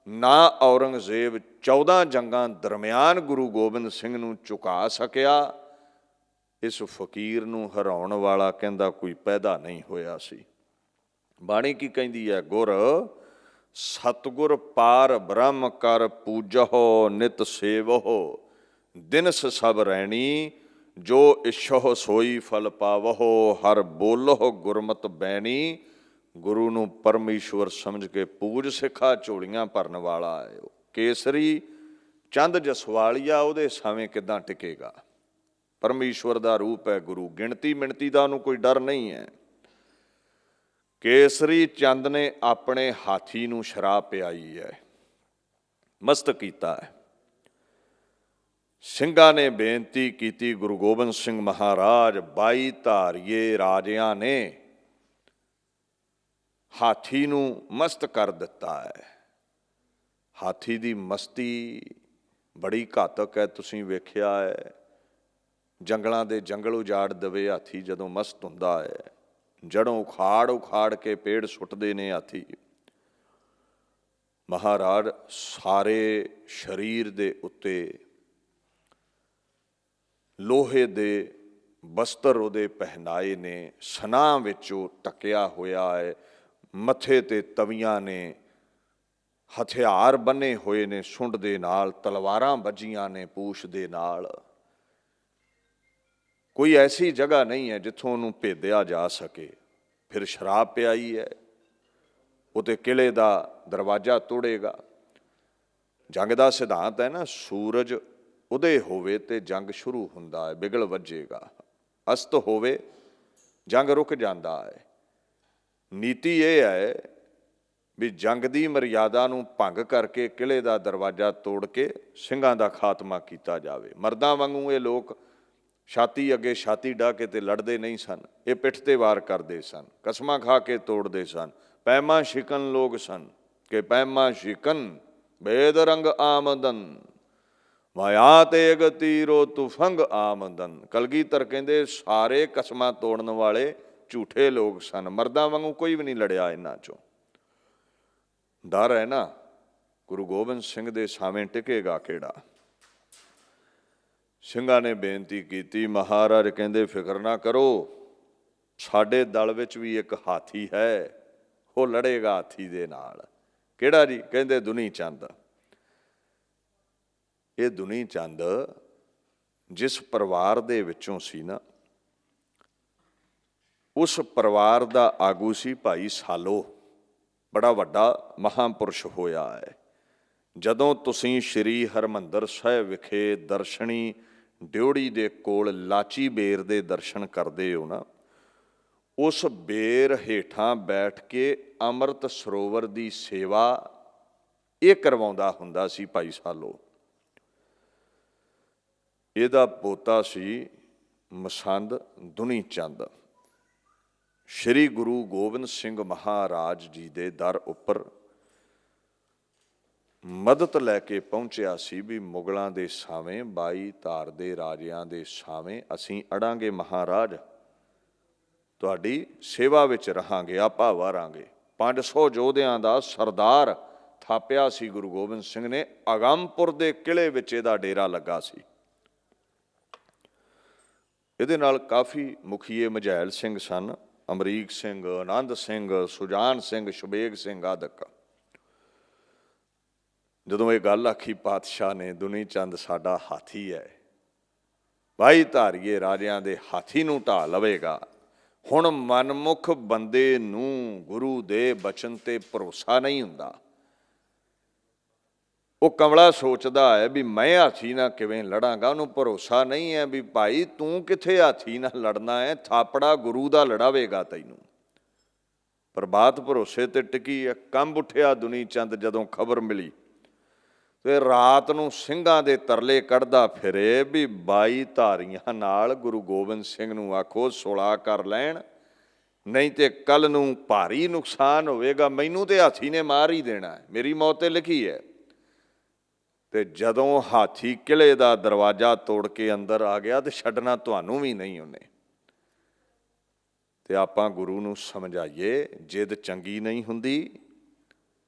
ਨਾ ਔਰੰਗਜ਼ੇਬ 14 ਜੰਗਾਂ ਦਰਮਿਆਨ ਗੁਰੂ ਗੋਬਿੰਦ ਸਿੰਘ ਨੂੰ ਝੁਕਾ ਸਕਿਆ। ਇਸ ਫਕੀਰ ਨੂੰ ਹਰਾਉਣ ਵਾਲਾ ਕਹਿੰਦਾ ਕੋਈ ਪੈਦਾ ਨਹੀਂ ਹੋਇਆ ਸੀ। ਬਾਣੀ ਕੀ ਕਹਿੰਦੀ ਹੈ? ਗੁਰ ਸਤਿਗੁਰ ਪਾਰ ਬ੍ਰਹਮ ਕਰ ਪੂਜਹੁ, ਨਿਤ ਸੇਵਹੁ ਦਿਨਸ ਸਭ ਰੈਣੀ, ਜੋ ਇਛਹੁ ਸੋਈ ਫਲ ਪਾਵਹੁ, ਹਰ ਬੋਲਹੁ ਗੁਰਮਤਿ ਬੈਣੀ। ਗੁਰੂ ਨੂੰ ਪਰਮੇਸ਼ਵਰ ਸਮਝ ਕੇ ਪੂਜ ਸਿੱਖਾ, ਝੋਲੀਆਂ ਭਰਨ ਵਾਲਾ ਹੈ ਉਹ। ਕੇਸਰੀ ਚੰਦ ਜਸਵਾਲੀਆ ਉਹਦੇ ਸਾਵੇਂ ਕਿੱਦਾਂ ਟਿਕੇਗਾ? ਪਰਮੇਸ਼ਵਰ ਦਾ ਰੂਪ ਹੈ ਗੁਰੂ, ਗਿਣਤੀ ਮਿਣਤੀ ਦਾ ਉਹਨੂੰ ਕੋਈ ਡਰ ਨਹੀਂ ਹੈ। ਕੇਸਰੀ ਚੰਦ ਨੇ ਆਪਣੇ ਹਾਥੀ ਨੂੰ ਸ਼ਰਾਬ ਪਿਆਈ ਹੈ, ਮਸਤ ਕੀਤਾ ਹੈ। ਸਿੰਘਾਂ ਨੇ ਬੇਨਤੀ ਕੀਤੀ, ਗੁਰੂ ਗੋਬਿੰਦ ਸਿੰਘ ਮਹਾਰਾਜ 22 ਧਾਰੀਏ ਰਾਜਿਆਂ ਨੇ ਹਾਥੀ ਨੂੰ ਮਸਤ ਕਰ ਦਿੱਤਾ ਹੈ। ਹਾਥੀ ਦੀ ਮਸਤੀ ਬੜੀ ਘਾਤਕ ਹੈ। ਤੁਸੀਂ ਵੇਖਿਆ ਹੈ, ਜੰਗਲਾਂ ਦੇ ਜੰਗਲ ਉਜਾੜ ਦੇਵੇ ਹਾਥੀ ਜਦੋਂ ਮਸਤ ਹੁੰਦਾ ਹੈ। ਜੜੋਂ ਉਖਾੜ ਉਖਾੜ ਕੇ ਪੇੜ ਸੁੱਟਦੇ ਨੇ ਹਾਥੀ। ਮਹਾਰਾਜ ਸਾਰੇ ਸਰੀਰ ਦੇ ਉੱਤੇ ਲੋਹੇ ਦੇ ਬਸਤਰ ਉਹਦੇ ਪਹਿਨਾਏ ਨੇ, ਸਨਾਹ ਵਿੱਚ ਉਹ ਟਕਿਆ ਹੋਇਆ ਹੈ, ਮੱਥੇ ਤੇ ਤਵੀਆਂ ਨੇ, ਹਥਿਆਰ ਬੰਨੇ ਹੋਏ ਨੇ ਸੁੰਡ ਦੇ ਨਾਲ, ਤਲਵਾਰਾਂ ਵੱਜੀਆਂ ਨੇ ਪੂਛ ਦੇ ਨਾਲ। ਕੋਈ ਐਸੀ ਜਗ੍ਹਾ ਨਹੀਂ ਹੈ ਜਿੱਥੋਂ ਉਹਨੂੰ ਭੇਦਿਆ ਜਾ ਸਕੇ। ਫਿਰ ਸ਼ਰਾਬ ਪਿਆਈ ਹੈ, ਉਹ ਤੇ ਕਿਲੇ ਦਾ ਦਰਵਾਜ਼ਾ ਤੋੜੇਗਾ। ਜੰਗ ਦਾ ਸਿਧਾਂਤ ਹੈ ਨਾ, ਸੂਰਜ ਉਦੇ ਹੋਵੇ ਤੇ ਜੰਗ ਸ਼ੁਰੂ ਹੁੰਦਾ ਹੈ, ਬਿਗਲ ਵੱਜੇਗਾ। ਅਸਤ ਹੋਵੇ ਜੰਗ ਰੁਕ ਜਾਂਦਾ ਹੈ। ਨੀਤੀ ਇਹ ਹੈ ਵੀ ਜੰਗ ਦੀ ਮਰਿਆਦਾ ਨੂੰ ਭੰਗ ਕਰਕੇ ਕਿਲੇ ਦਾ ਦਰਵਾਜ਼ਾ ਤੋੜ ਕੇ ਸਿੰਘਾਂ ਦਾ ਖਾਤਮਾ ਕੀਤਾ ਜਾਵੇ। ਮਰਦਾਂ ਵਾਂਗੂ ਇਹ ਲੋਕ ਛਾਤੀ ਅੱਗੇ ਛਾਤੀ ਡਾਹ ਕੇ ਤੇ ਲੜਦੇ ਨਹੀਂ ਸਨ, ਇਹ ਪਿੱਠ ਤੇ ਵਾਰ ਕਰਦੇ ਸਨ, ਕਸਮਾਂ ਖਾ ਕੇ ਤੋੜਦੇ ਸਨ। ਪੈਮਾ ਸ਼ਿਕਨ ਲੋਕ ਸਨ ਕਿ ਪੈਮਾ ਸ਼ਿਕਨ ਬੇਦ ਰੰਗ ਆਮਦਨ, ਮਾਇਆ ਤੇਗ ਤੀਰੋ ਤੁਫੰਗ ਆਮਦਨ। ਕਲਗੀਧਰ ਕਹਿੰਦੇ ਸਾਰੇ ਕਸਮਾਂ ਤੋੜਨ ਵਾਲੇ ਝੂਠੇ ਲੋਕ ਸਨ। ਮਰਦਾਂ ਵਾਂਗੂ ਕੋਈ ਵੀ ਨਹੀਂ ਲੜਿਆ ਇਹਨਾਂ ਚੋਂ। ਡਰ ਹੈ ਨਾ, ਗੁਰੂ ਗੋਬਿੰਦ ਸਿੰਘ ਦੇ ਸਾਵੇਂ ਟਿਕੇਗਾ ਕਿਹੜਾ? ਸਿੰਘਾਂ ਨੇ ਬੇਨਤੀ ਕੀਤੀ। ਮਹਾਰਾਜ ਕਹਿੰਦੇ ਫਿਕਰ ਨਾ ਕਰੋ, ਸਾਡੇ ਦਲ ਵਿੱਚ ਵੀ ਇੱਕ ਹਾਥੀ ਹੈ, ਉਹ ਲੜੇਗਾ ਹਾਥੀ ਦੇ ਨਾਲ। ਕਿਹੜਾ ਜੀ? ਕਹਿੰਦੇ ਦੁਨੀ ਚੰਦ। ਇਹ ਦੁਨੀ ਚੰਦ ਜਿਸ ਪਰਿਵਾਰ ਦੇ ਵਿੱਚੋਂ ਸੀ ਨਾ, ਉਸ ਪਰਿਵਾਰ ਦਾ ਆਗੂ ਸੀ ਭਾਈ ਸਾਲੋ, ਬੜਾ ਵੱਡਾ ਮਹਾਂਪੁਰਸ਼ ਹੋਇਆ ਹੈ। ਜਦੋਂ ਤੁਸੀਂ ਸ਼੍ਰੀ ਹਰਿਮੰਦਰ ਸਾਹਿਬ ਵਿਖੇ ਦਰਸ਼ਨੀ ਡਿਉੜੀ ਦੇ ਕੋਲ ਲਾਚੀ ਬੇਰ ਦੇ ਦਰਸ਼ਨ ਕਰਦੇ ਹੋ ਨਾ, ਉਸ ਬੇਰ ਹੇਠਾਂ ਬੈਠ ਕੇ ਅੰਮ੍ਰਿਤ ਸਰੋਵਰ ਦੀ ਸੇਵਾ ਇਹ ਕਰਵਾਉਂਦਾ ਹੁੰਦਾ ਸੀ ਭਾਈ ਸਾਲੋ। ਇਹਦਾ ਪੋਤਾ ਸੀ ਮਸੰਦ ਦੁਨੀ ਚੰਦ। ਸ਼੍ਰੀ ਗੁਰੂ ਗੋਬਿੰਦ ਸਿੰਘ ਮਹਾਰਾਜ ਜੀ ਦੇ ਦਰ ਉੱਪਰ ਮਦਦ ਲੈ ਕੇ ਪਹੁੰਚਿਆ ਸੀ ਵੀ ਮੁਗਲਾਂ ਦੇ ਸਾਵੇਂ, 22 ਧਾਰ ਦੇ ਰਾਜਿਆਂ ਦੇ ਸਾਵੇਂ ਅਸੀਂ ਅੜਾਂਗੇ ਮਹਾਰਾਜ, ਤੁਹਾਡੀ ਸੇਵਾ ਵਿੱਚ ਰਹਾਂਗੇ, ਆਪਾ ਵਾਰਾਂਗੇ। 500 ਯੋਧਿਆਂ ਦਾ ਸਰਦਾਰ ਥਾਪਿਆ ਸੀ ਗੁਰੂ ਗੋਬਿੰਦ ਸਿੰਘ ਨੇ। ਆਗੰਮਪੁਰ ਦੇ ਕਿਲੇ ਵਿੱਚ ਇਹਦਾ ਡੇਰਾ ਲੱਗਾ ਸੀ। ਇਹਦੇ ਨਾਲ ਕਾਫੀ ਮੁਖੀਏ ਮਝੈਲ ਸਿੰਘ ਸਨ, ਅਮਰੀਕ ਸਿੰਘ, ਆਨੰਦ ਸਿੰਘ, ਸੁਜਾਨ ਸਿੰਘ, ਸ਼ੁਬੇਗ ਸਿੰਘ ਆਦਿਕ। ਜਦੋਂ ਇਹ ਗੱਲ ਆਖੀ ਪਾਤਸ਼ਾਹ ਨੇ, ਦੁਨੀ ਚੰਦ ਸਾਡਾ ਹਾਥੀ ਹੈ, 22 ਧਾਰੀਏ ਰਾਜਿਆਂ ਦੇ ਹਾਥੀ ਨੂੰ ਢਾਹ ਲਵੇਗਾ। ਹੁਣ ਮਨਮੁਖ ਬੰਦੇ ਨੂੰ ਗੁਰੂ ਦੇ ਬਚਨ ਤੇ ਭਰੋਸਾ ਨਹੀਂ ਹੁੰਦਾ। ਉਹ ਕਮਲਾ ਸੋਚਦਾ ਹੈ ਵੀ ਮੈਂ ਹਾਥੀ ਨਾਲ ਕਿਵੇਂ ਲੜਾਂਗਾ। ਉਹਨੂੰ ਭਰੋਸਾ ਨਹੀਂ ਹੈ ਵੀ ਭਾਈ ਤੂੰ ਕਿੱਥੇ ਹਾਥੀ ਨਾਲ ਲੜਨਾ ਹੈ, ਥਾਪੜਾ ਗੁਰੂ ਦਾ ਲੜਾਵੇਗਾ ਤੈਨੂੰ। ਪਰ ਬਾਤ ਭਰੋਸੇ ਤੇ ਟਿਕੀ ਹੈ। ਕੰਬ ਉੱਠਿਆ ਦੁਨੀ ਚੰਦ ਜਦੋਂ ਖਬਰ ਮਿਲੀ ਤੇ ਰਾਤ ਨੂੰ ਸਿੰਘਾਂ ਦੇ ਤਰਲੇ ਕੱਢਦਾ ਫਿਰੇ ਵੀ 22 ਧਾਰੀਆਂ ਨਾਲ ਗੁਰੂ ਗੋਬਿੰਦ ਸਿੰਘ ਨੂੰ ਆਖੋ ਸੁਲਾਹ ਕਰ ਲੈਣ, ਨਹੀਂ ਤੇ ਕੱਲ ਨੂੰ ਭਾਰੀ ਨੁਕਸਾਨ ਹੋਵੇਗਾ। ਮੈਨੂੰ ਤੇ ਹਾਥੀ ਨੇ ਮਾਰ ਹੀ ਦੇਣਾ ਹੈ, ਮੇਰੀ ਮੌਤ ਤੇ ਲਿਖੀ ਹੈ। ਤੇ ਜਦੋਂ ਹਾਥੀ ਕਿਲੇ ਦਾ ਦਰਵਾਜ਼ਾ ਤੋੜ ਕੇ ਅੰਦਰ ਆ ਗਿਆ ਤੇ ਛੱਡਣਾ ਤੁਹਾਨੂੰ ਵੀ ਨਹੀਂ ਉਹਨੇ। ਤੇ ਆਪਾਂ ਗੁਰੂ ਨੂੰ ਸਮਝਾਈਏ, ਜਿੱਦ ਚੰਗੀ ਨਹੀਂ ਹੁੰਦੀ,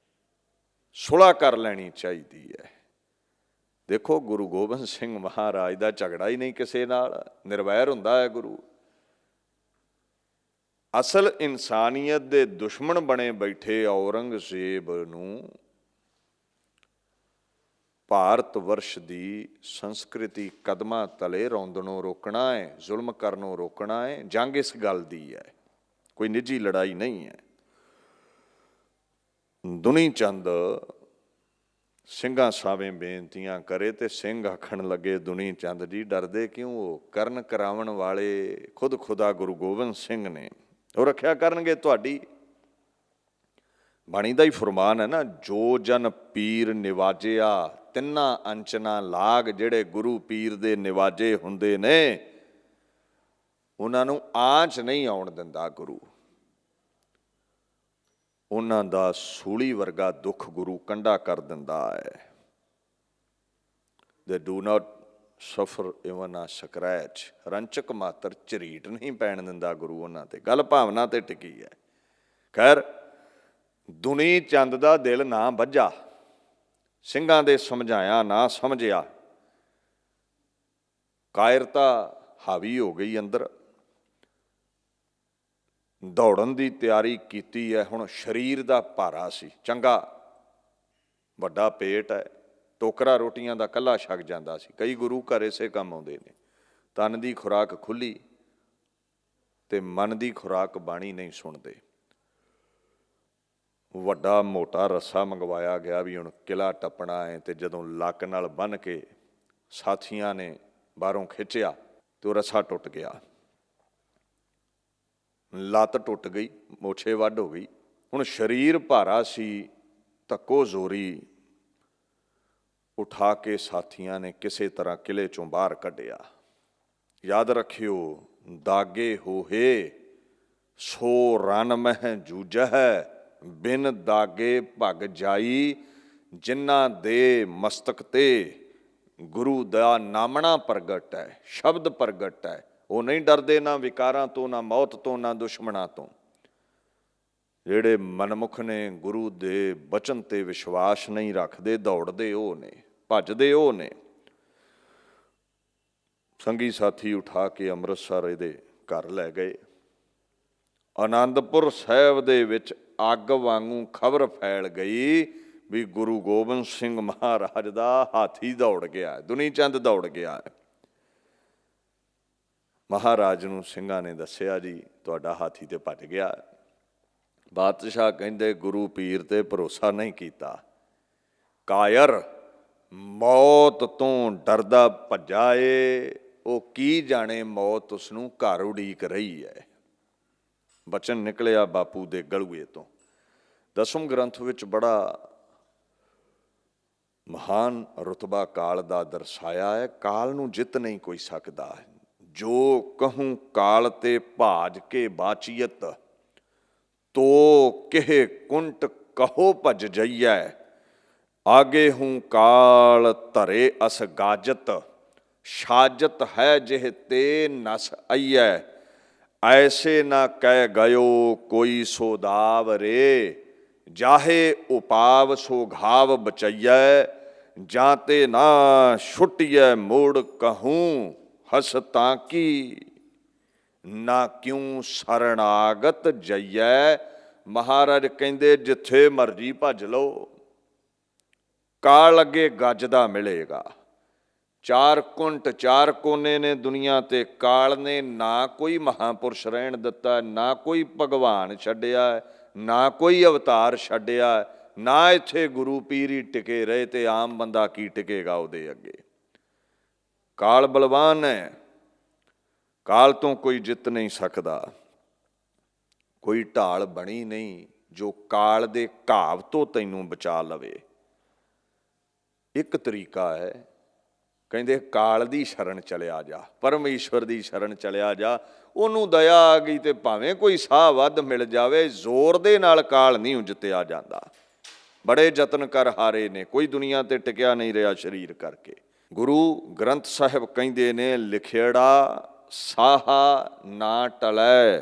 ਸੁਲ੍ਹਾ ਕਰ ਲੈਣੀ ਚਾਹੀਦੀ ਹੈ। ਦੇਖੋ ਗੁਰੂ ਗੋਬਿੰਦ ਸਿੰਘ ਮਹਾਰਾਜ ਦਾ ਝਗੜਾ ਹੀ ਨਹੀਂ ਕਿਸੇ ਨਾਲ, ਨਿਰਵੈਰ ਹੁੰਦਾ ਹੈ ਗੁਰੂ। ਅਸਲ ਇਨਸਾਨੀਅਤ ਦੇ ਦੁਸ਼ਮਣ ਬਣੇ ਬੈਠੇ ਔਰੰਗਜ਼ੇਬ ਨੂੰ ਭਾਰਤ ਵਰਸ਼ ਦੀ ਸੰਸਕ੍ਰਿਤੀ ਕਦਮਾਂ ਤਲੇ ਰੌਂਦਣੋਂ ਰੋਕਣਾ ਹੈ, ਜ਼ੁਲਮ ਕਰਨੋਂ ਰੋਕਣਾ ਹੈ। ਜੰਗ ਇਸ ਗੱਲ ਦੀ ਹੈ, ਕੋਈ ਨਿੱਜੀ ਲੜਾਈ ਨਹੀਂ ਹੈ। ਦੁਨੀ ਚੰਦ ਸਿੰਘਾਂ ਸਾਵੇਂ ਬੇਨਤੀਆਂ ਕਰੇ ਤੇ ਸਿੰਘ ਆਖਣ ਲੱਗੇ, ਦੁਨੀ ਚੰਦ ਜੀ ਡਰਦੇ ਕਿਉਂ ਹੋ? ਕਰਨ ਕਰਾਉਣ ਵਾਲੇ ਖੁਦ ਖੁਦਾ ਗੁਰੂ ਗੋਬਿੰਦ ਸਿੰਘ ਨੇ, ਉਹ ਰੱਖਿਆ ਕਰਨਗੇ ਤੁਹਾਡੀ। ਬਾਣੀ ਦਾ ਹੀ ਫੁਰਮਾਨ ਹੈ ਨਾ, ਜੋ ਜਨ ਪੀਰ ਨਿਵਾਜਿਆ ਤਿੰਨਾਂ ਅੰਚਨਾ ਲਾਗ। ਜਿਹੜੇ ਗੁਰੂ ਪੀਰ ਦੇ ਨਿਵਾਜੇ ਹੁੰਦੇ ਨੇ ਉਹਨਾਂ ਨੂੰ ਆਂਚ ਨਹੀਂ ਆਉਣ ਦਿੰਦਾ ਗੁਰੂ। ਉਹਨਾਂ ਦਾ ਸੂਲੀ ਵਰਗਾ ਦੁੱਖ ਗੁਰੂ ਕੰਢਾ ਕਰ ਦਿੰਦਾ ਹੈ। They do not suffer even a scratch। ਰੰਚਕ ਮਾਤਰ ਝਰੀਟ ਨਹੀਂ ਪੈਣ ਦਿੰਦਾ ਗੁਰੂ ਉਹਨਾਂ ਤੇ। ਗੱਲ ਭਾਵਨਾ ਤੇ ਟਿਕੀ ਹੈ। ਖੈਰ ਦੁਨੀ ਚੰਦ ਦਾ ਦਿਲ ਨਾ ਬੱਝਾ, ਸਿੰਘਾਂ ਦੇ ਸਮਝਾਇਆ ਨਾ ਸਮਝਿਆ, ਕਾਇਰਤਾ ਹਾਵੀ ਹੋ ਗਈ ਅੰਦਰ। ਦੌੜਨ ਦੀ ਤਿਆਰੀ ਕੀਤੀ ਹੈ। ਹੁਣ ਸਰੀਰ ਦਾ ਭਾਰਾ ਸੀ, ਚੰਗਾ ਵੱਡਾ ਪੇਟ ਹੈ, ਟੋਕਰਾ ਰੋਟੀਆਂ ਦਾ ਕੱਲਾ ਛਕ ਜਾਂਦਾ ਸੀ। ਕਈ ਗੁਰੂ ਘਰ ਇਸੇ ਕੰਮ ਆਉਂਦੇ ਨੇ। ਤਨ ਦੀ ਖੁਰਾਕ ਖੁੱਲੀ ਤੇ ਮਨ ਦੀ ਖੁਰਾਕ ਬਾਣੀ ਨਹੀਂ ਸੁਣਦੇ। ਵੱਡਾ ਮੋਟਾ ਰੱਸਾ ਮੰਗਵਾਇਆ ਗਿਆ ਵੀ ਹੁਣ ਕਿਲਾ ਟੱਪਣਾ ਹੈ। ਤੇ ਜਦੋਂ ਲੱਕ ਨਾਲ ਬੰਨ੍ਹ ਕੇ ਸਾਥੀਆਂ ਨੇ ਬਾਹਰੋਂ ਖਿੱਚਿਆ ਤੇ ਉਹ ਰੱਸਾ ਟੁੱਟ ਗਿਆ, ਲੱਤ ਟੁੱਟ ਗਈ, ਮੋਛੇ ਵੱਢ ਹੋ ਗਈ। ਹੁਣ ਸਰੀਰ ਭਾਰਾ ਸੀ, ਧੱਕੋ ਜ਼ੋਰੀ ਉਠਾ ਕੇ ਸਾਥੀਆਂ ਨੇ ਕਿਸੇ ਤਰ੍ਹਾਂ ਕਿਲੇ ਚੋਂ ਬਾਹਰ ਕੱਢਿਆ। ਯਾਦ ਰੱਖਿਓ, ਦਾਗੇ ਹੋਏ ਸੋ ਰਨ ਮਹਿ ਜੂਝੈ, ਬਿਨ ਦਾਗੇ ਭਗ ਜਾਈ। ਜਿਨ੍ਹਾਂ ਦੇ ਮਸਤਕ ਤੇ ਗੁਰੂ ਦਾ ਨਾਮਣਾ ਪ੍ਰਗਟ ਹੈ, ਸ਼ਬਦ ਪ੍ਰਗਟ ਹੈ, ਉਹ ਨਹੀਂ ਡਰਦੇ ਨਾ ਵਿਕਾਰਾਂ ਤੋਂ, ਨਾ ਮੌਤ ਤੋਂ, ਨਾ ਦੁਸ਼ਮਣਾਂ ਤੋਂ। ਜਿਹੜੇ ਮਨਮੁਖ ਨੇ, ਗੁਰੂ ਦੇ ਬਚਨ ਤੇ ਵਿਸ਼ਵਾਸ ਨਹੀਂ ਰੱਖਦੇ, ਦੌੜਦੇ ਉਹ ਨੇ, ਭੱਜਦੇ ਉਹ ਨੇ। ਸੰਗੀ ਸਾਥੀ ਉਠਾ ਕੇ ਅੰਮ੍ਰਿਤਸਰ ਇਹਦੇ ਘਰ ਲੈ ਗਏ। ਆਨੰਦਪੁਰ ਸਾਹਿਬ ਦੇ ਵਿੱਚ ਅੱਗ ਵਾਂਗੂ ਖਬਰ ਫੈਲ ਗਈ ਵੀ ਗੁਰੂ ਗੋਬਿੰਦ ਸਿੰਘ ਮਹਾਰਾਜ ਦਾ ਹਾਥੀ ਦੌੜ ਗਿਆ, ਦੁਨੀ ਚੰਦ ਦੌੜ ਗਿਆ। ਮਹਾਰਾਜ ਨੂੰ ਸਿੰਘਾਂ ਨੇ ਦੱਸਿਆ, ਜੀ ਤੁਹਾਡਾ ਹਾਥੀ ਤੇ ਭੱਜ ਗਿਆ। ਬਾਦਸ਼ਾਹ ਕਹਿੰਦੇ ਗੁਰੂ ਪੀਰ ਤੇ ਭਰੋਸਾ ਨਹੀਂ ਕੀਤਾ। ਕਾਇਰ ਮੌਤ ਤੋਂ ਡਰਦਾ ਭੱਜਾ ਏ, ਉਹ ਕੀ ਜਾਣੇ ਮੌਤ ਉਸਨੂੰ ਘਰ ਉਡੀਕ ਰਹੀ ਹੈ। ਬਚਨ ਨਿਕਲਿਆ ਬਾਪੂ ਦੇ ਗਲੂਏ ਤੋਂ। ਦਸਮ ਗ੍ਰੰਥ ਵਿੱਚ ਬੜਾ ਮਹਾਨ ਰੁਤਬਾ ਕਾਲ ਦਾ ਦਰਸਾਇਆ ਹੈ। ਕਾਲ ਨੂੰ ਜਿੱਤ ਨਹੀਂ ਕੋਈ ਸਕਦਾ। ਜੋ ਕਹੂੰ ਕਾਲ ਤੇ ਭਾਜ ਕੇ ਬਾਚੀਅਤ, ਤੋ ਕਿਹ ਕੁੰਟ ਕਹੋ ਭਜ ਜਈਐ। ਆਗੇ ਹੂੰ ਕਾਲ ਧਰੇ ਅਸ ਗਾਜਤ, ਸਾਜਤ ਹੈ ਜਿਹ ਤੇ ਨਸ ਆਈਐ। ਐਸੇ ਨਾ ਕਹਿ ਗਇਓ ਕੋਈ ਸੋਦਾਵ ਰੇ, ਜਾਹੇ ਉਪਾਵ ਸੋ ਘਾਵ ਬਚਈਐ। ਜਾਂ ਤੇ ਨਾ ਛੁੱਟੀਐ ਮੋੜ ਕਹੂੰ, ਹਸਤਾਂ ਕੀ ਨਾ ਕਿਉਂ ਸਰਣਾਗਤ ਜਈਐ। ਮਹਾਰਾਜ ਕਹਿੰਦੇ ਜਿੱਥੇ ਮਰਜੀ ਭੱਜ ਲਓ, ਕਾਲ ਅੱਗੇ ਗੱਜਦਾ ਮਿਲੇਗਾ। ਚਾਰ ਕੁੰਟ, ਚਾਰ ਕੋਨੇ ਨੇ ਦੁਨੀਆ ਤੇ। ਕਾਲ ਨੇ ਨਾ ਕੋਈ ਮਹਾਂਪੁਰਸ਼ ਰਹਿਣ ਦਿੱਤਾ, ਨਾ ਕੋਈ ਭਗਵਾਨ ਛੱਡਿਆ, ਨਾ ਕੋਈ ਅਵਤਾਰ ਛੱਡਿਆ, ਨਾ ਇੱਥੇ ਗੁਰੂ ਪੀਰ ਹੀ ਟਿਕੇ ਰਹੇ ਤੇ ਆਮ ਬੰਦਾ ਕੀ ਟਿਕੇਗਾ ਉਹਦੇ ਅੱਗੇ। ਕਾਲ ਬਲਵਾਨ ਹੈ, ਕਾਲ ਤੋਂ ਕੋਈ ਜਿੱਤ ਨਹੀਂ ਸਕਦਾ। ਕੋਈ ਢਾਲ ਬਣੀ ਨਹੀਂ ਜੋ ਕਾਲ ਦੇ ਘਾਵ ਤੋਂ ਤੈਨੂੰ ਬਚਾ ਲਵੇ। ਇੱਕ ਤਰੀਕਾ ਹੈ, ਕਹਿੰਦੇ ਕਾਲ ਦੀ ਸ਼ਰਨ ਚਲਿਆ ਜਾ, ਪਰਮੇਸ਼ਵਰ ਦੀ ਸ਼ਰਨ ਚਲਿਆ ਜਾ। ਉਹਨੂੰ ਦਇਆ ਆ ਗਈ ਤੇ ਭਾਵੇਂ ਕੋਈ ਸਾਹ ਵੱਧ ਮਿਲ ਜਾਵੇ, ਜ਼ੋਰ ਦੇ ਨਾਲ ਕਾਲ ਨਹੀਂ ਜਿੱਤਿਆ ਜਾਂਦਾ। ਬੜੇ ਯਤਨ ਕਰ ਹਾਰੇ ਨੇ, ਕੋਈ ਦੁਨੀਆ ਤੇ ਟਿਕਿਆ ਨਹੀਂ ਰਿਹਾ ਸਰੀਰ ਕਰਕੇ। ਗੁਰੂ ਗ੍ਰੰਥ ਸਾਹਿਬ ਕਹਿੰਦੇ ਨੇ, ਲਿਖਿੜਾ ਸਾਹਾ ਨਾ ਟਲੈ